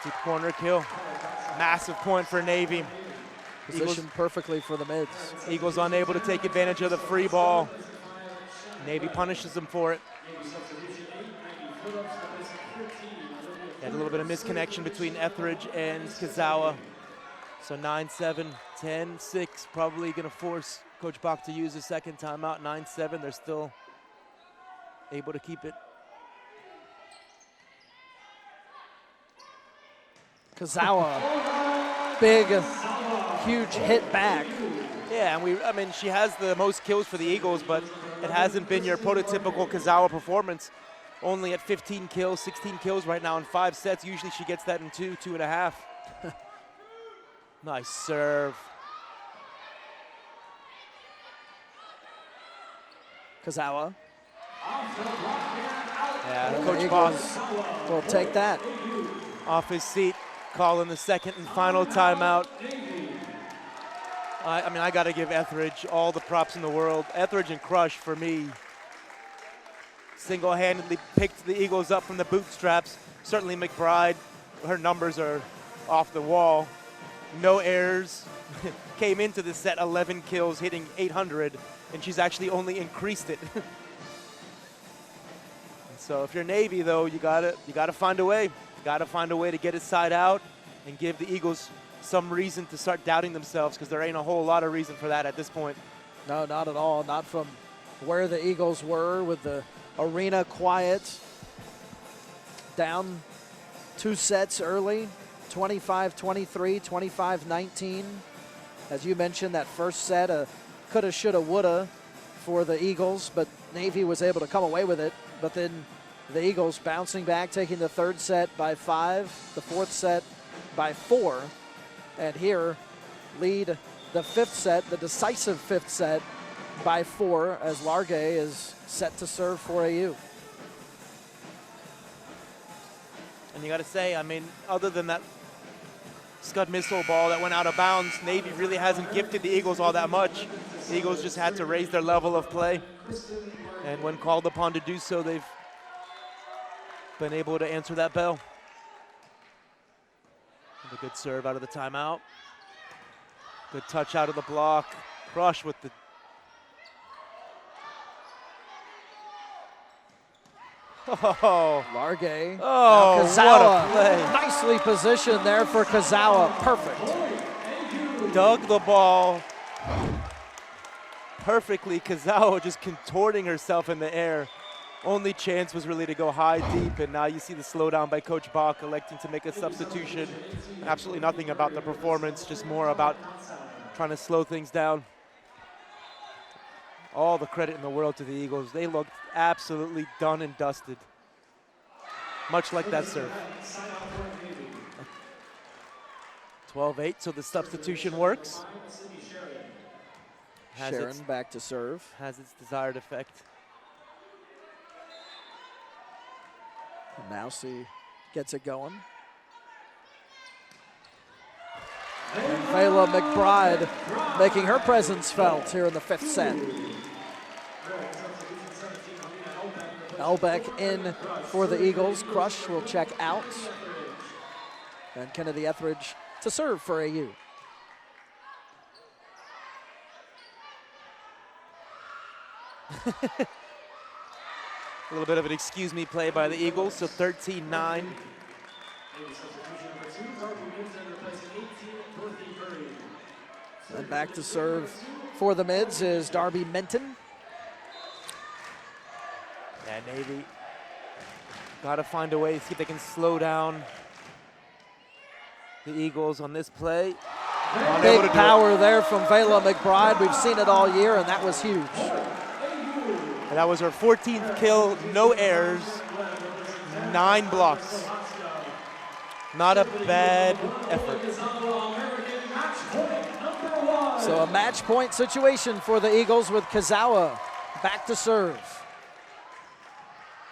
Deep corner kill. Massive point for Navy. Positioned perfectly for the mids. Eagles unable to take advantage of the free ball. Navy punishes them for it. Had a little bit of misconnection between Etheridge and Kazawa. So 9-7, 10-6, probably going to force Coach Bach to use a second timeout. 9-7, they're still able to keep it. Kazawa, big, huge hit back. Yeah, and I mean, she has the most kills for the Eagles, but it hasn't been your prototypical Kazawa performance. Only at 15 kills, 16 kills right now in 5 sets. Usually she gets that in 2.5. Nice serve. Kazawa. Yeah, Coach Boss will take that. Off his seat, calling the second and final timeout. I mean, I got to give Etheridge all the props in the world. Etheridge and Crush, for me, single-handedly picked the Eagles up from the bootstraps. Certainly McBride, her numbers are off the wall. No errors. Came into the set 11 kills, hitting 800, and she's actually only increased it. So if you're Navy, though, you gotta find a way. You gotta find a way to get it side out and give the Eagles some reason to start doubting themselves, because there ain't a whole lot of reason for that at this point. No, not at all. Not from where the Eagles were with the arena quiet. Down 2 sets early, 25-23, 25-19. As you mentioned, that first set, coulda, shoulda, woulda for the Eagles, but Navy was able to come away with it. But then the Eagles bouncing back, taking the third set by 5, the fourth set by 4, and here lead the 5th set, the decisive 5th set, by 4 as Largue is set to serve for AU. And you got to say, I mean, other than that Scud missile ball that went out of bounds, Navy really hasn't gifted the Eagles all that much. The Eagles just had to raise their level of play. And when called upon to do so, they've been able to answer that bell. And a good serve out of the timeout. Good touch out of the block. Crush with the... Oh, Largue. Oh, Kazawa. what a play. Nicely positioned there for Kazawa. Perfect. Dug the ball perfectly. Kazawa just contorting herself in the air. Only chance was really to go high, deep, and now you see the slowdown by Coach Bach electing to make a substitution. Absolutely nothing about the performance, just more about trying to slow things down. All the credit in the world to the Eagles. They looked absolutely done and dusted. Much like that serve. 12-8, so the substitution works. Sharon back to serve. Has its desired effect. And now she gets it going. And Vela McBride making her presence felt here in the 5th set. Elbeck in for the Eagles. Crush will check out. And Kennedy Etheridge to serve for AU. A little bit of an excuse me play by the Eagles, so 13-9. And back to serve for the Mids is Darby Minton. And Navy got to find a way to see if they can slow down the Eagles on this play. Big power there from Vela McBride. We've seen it all year, and that was huge. And that was her 14th kill, no errors, 9 blocks. Not a bad effort. So a match point situation for the Eagles with Kazawa back to serve.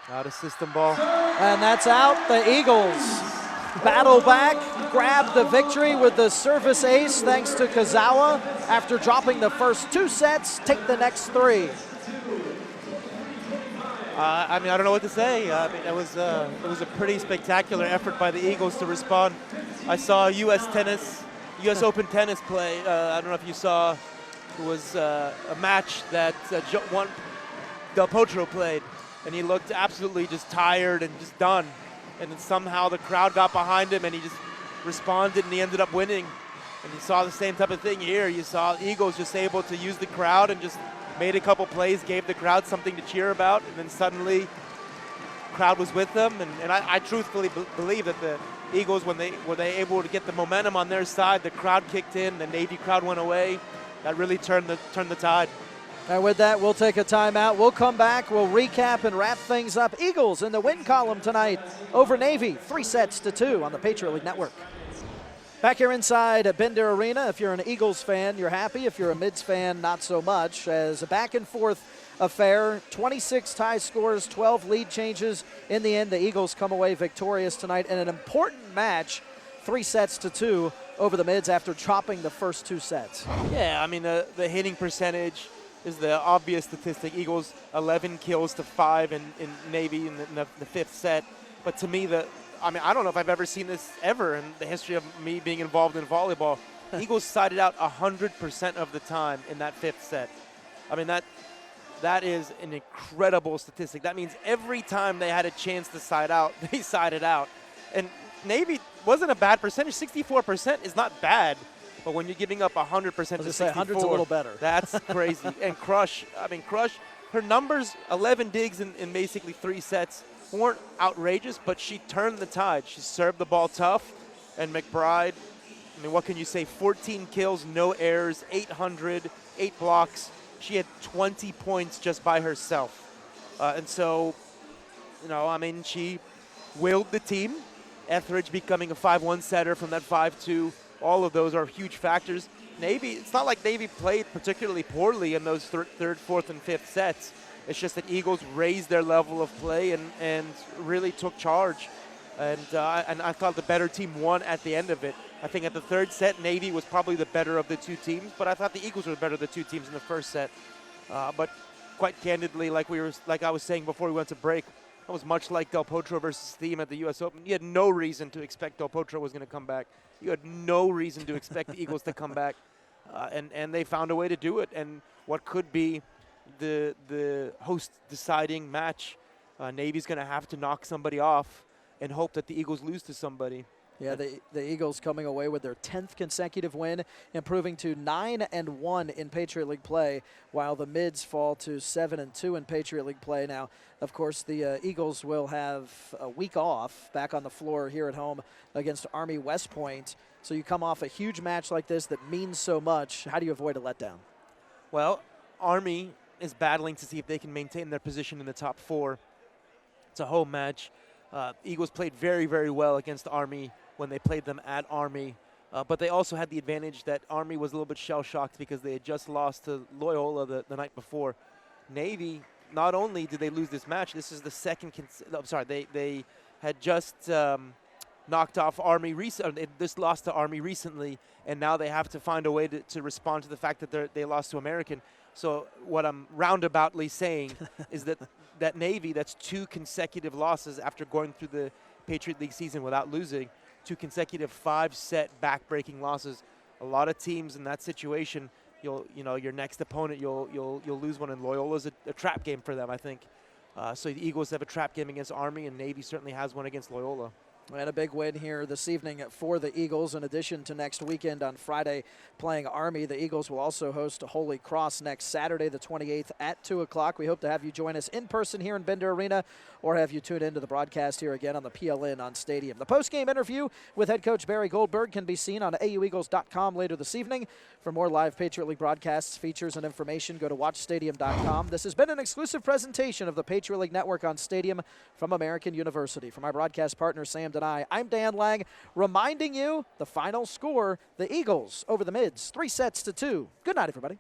Out of system ball. And that's out. The Eagles battle back, grab the victory with the service ace thanks to Kazawa. After dropping the first 2 sets, take the next 3. I mean, I don't know what to say. I mean, it was a pretty spectacular effort by the Eagles to respond. I saw U.S. Open tennis play. I don't know if you saw. It was a match that Del Potro played, and he looked absolutely just tired and just done. And then somehow the crowd got behind him, and he just responded, and he ended up winning. And you saw the same type of thing here. You saw Eagles just able to use the crowd and just made a couple plays, gave the crowd something to cheer about, and then suddenly the crowd was with them. And I truthfully believe that the Eagles, when they were able to get the momentum on their side, the crowd kicked in, the Navy crowd went away. That really turned the tide. And with that, we'll take a timeout. We'll come back. We'll recap and wrap things up. Eagles in the win column tonight over Navy, 3-2 on the Patriot League Network. Back here inside Bender Arena. If you're an Eagles fan, you're happy. If you're a Mids fan, not so much. As a back-and-forth affair, 26 tie scores, 12 lead changes. In the end, the Eagles come away victorious tonight in an important match, 3-2 over the Mids after chopping the first 2 sets. Yeah, I mean, the hitting percentage is the obvious statistic. Eagles 11 kills to 5 in Navy in the 5th set. But to me, I don't know if I've ever seen this ever in the history of me being involved in volleyball. Eagles sided out 100% of the time in that 5th set. I mean, that is an incredible statistic. That means every time they had a chance to side out, they sided out. And Navy wasn't a bad percentage. 64% is not bad. But when you're giving up 100% to 64, 100's a little better. That's crazy. And Crush, her numbers, 11 digs in basically 3 sets, weren't outrageous, but she turned the tide. She served the ball tough. And McBride, I mean, what can you say? 14 kills, no errors, 800, 8 blocks. She had 20 points just by herself. And so, she willed the team. Etheridge becoming a 5-1 setter from that 5-2. All of those are huge factors. Navy, it's not like Navy played particularly poorly in those 3rd, 4th, and 5th sets. It's just that Eagles raised their level of play and really took charge. And I thought the better team won at the end of it. I think at the 3rd set, Navy was probably the better of the 2 teams, but I thought the Eagles were the better of the 2 teams in the 1st set. But quite candidly, like I was saying before we went to break, that was much like Del Potro versus Thiem at the U.S. Open. You had no reason to expect Del Potro was going to come back. You had no reason to expect the Eagles to come back. And they found a way to do it. And what could be the host deciding match, Navy's going to have to knock somebody off and hope that the Eagles lose to somebody. Yeah, the Eagles coming away with their 10th consecutive win, improving to 9-1 in Patriot League play, while the Mids fall to 7-2 in Patriot League play. Now, of course, the Eagles will have a week off back on the floor here at home against Army West Point. So you come off a huge match like this that means so much. How do you avoid a letdown? Well, Army is battling to see if they can maintain their position in the top 4. It's a home match. Eagles played very, very well against Army when they played them at Army. But they also had the advantage that Army was a little bit shell-shocked because they had just lost to Loyola the night before. Navy, not only did they lose this match, this is the second had just knocked off Army this lost to Army recently, and now they have to find a way to respond to the fact that they lost to American. So what I'm roundaboutly saying is that Navy, that's 2 consecutive losses after going through the Patriot League season without losing, 2 consecutive 5-set back-breaking losses. A lot of teams in that situation, your next opponent, you'll lose one, and Loyola's a trap game for them, I think. So the Eagles have a trap game against Army, and Navy certainly has one against Loyola. And a big win here this evening for the Eagles, in addition to next weekend on Friday playing Army. The Eagles will also host Holy Cross next Saturday, the 28th at 2 o'clock. We hope to have you join us in person here in Bender Arena, or have you tune into the broadcast here again on the PLN on Stadium. The postgame interview with head coach Barry Goldberg can be seen on aueagles.com later this evening. For more live Patriot League broadcasts, features, and information, go to watchstadium.com. This has been an exclusive presentation of the Patriot League Network on Stadium from American University. From our broadcast partner, Sam Denai, I'm Dan Lang, reminding you the final score, the Eagles over the Mids, 3-2. Good night, everybody.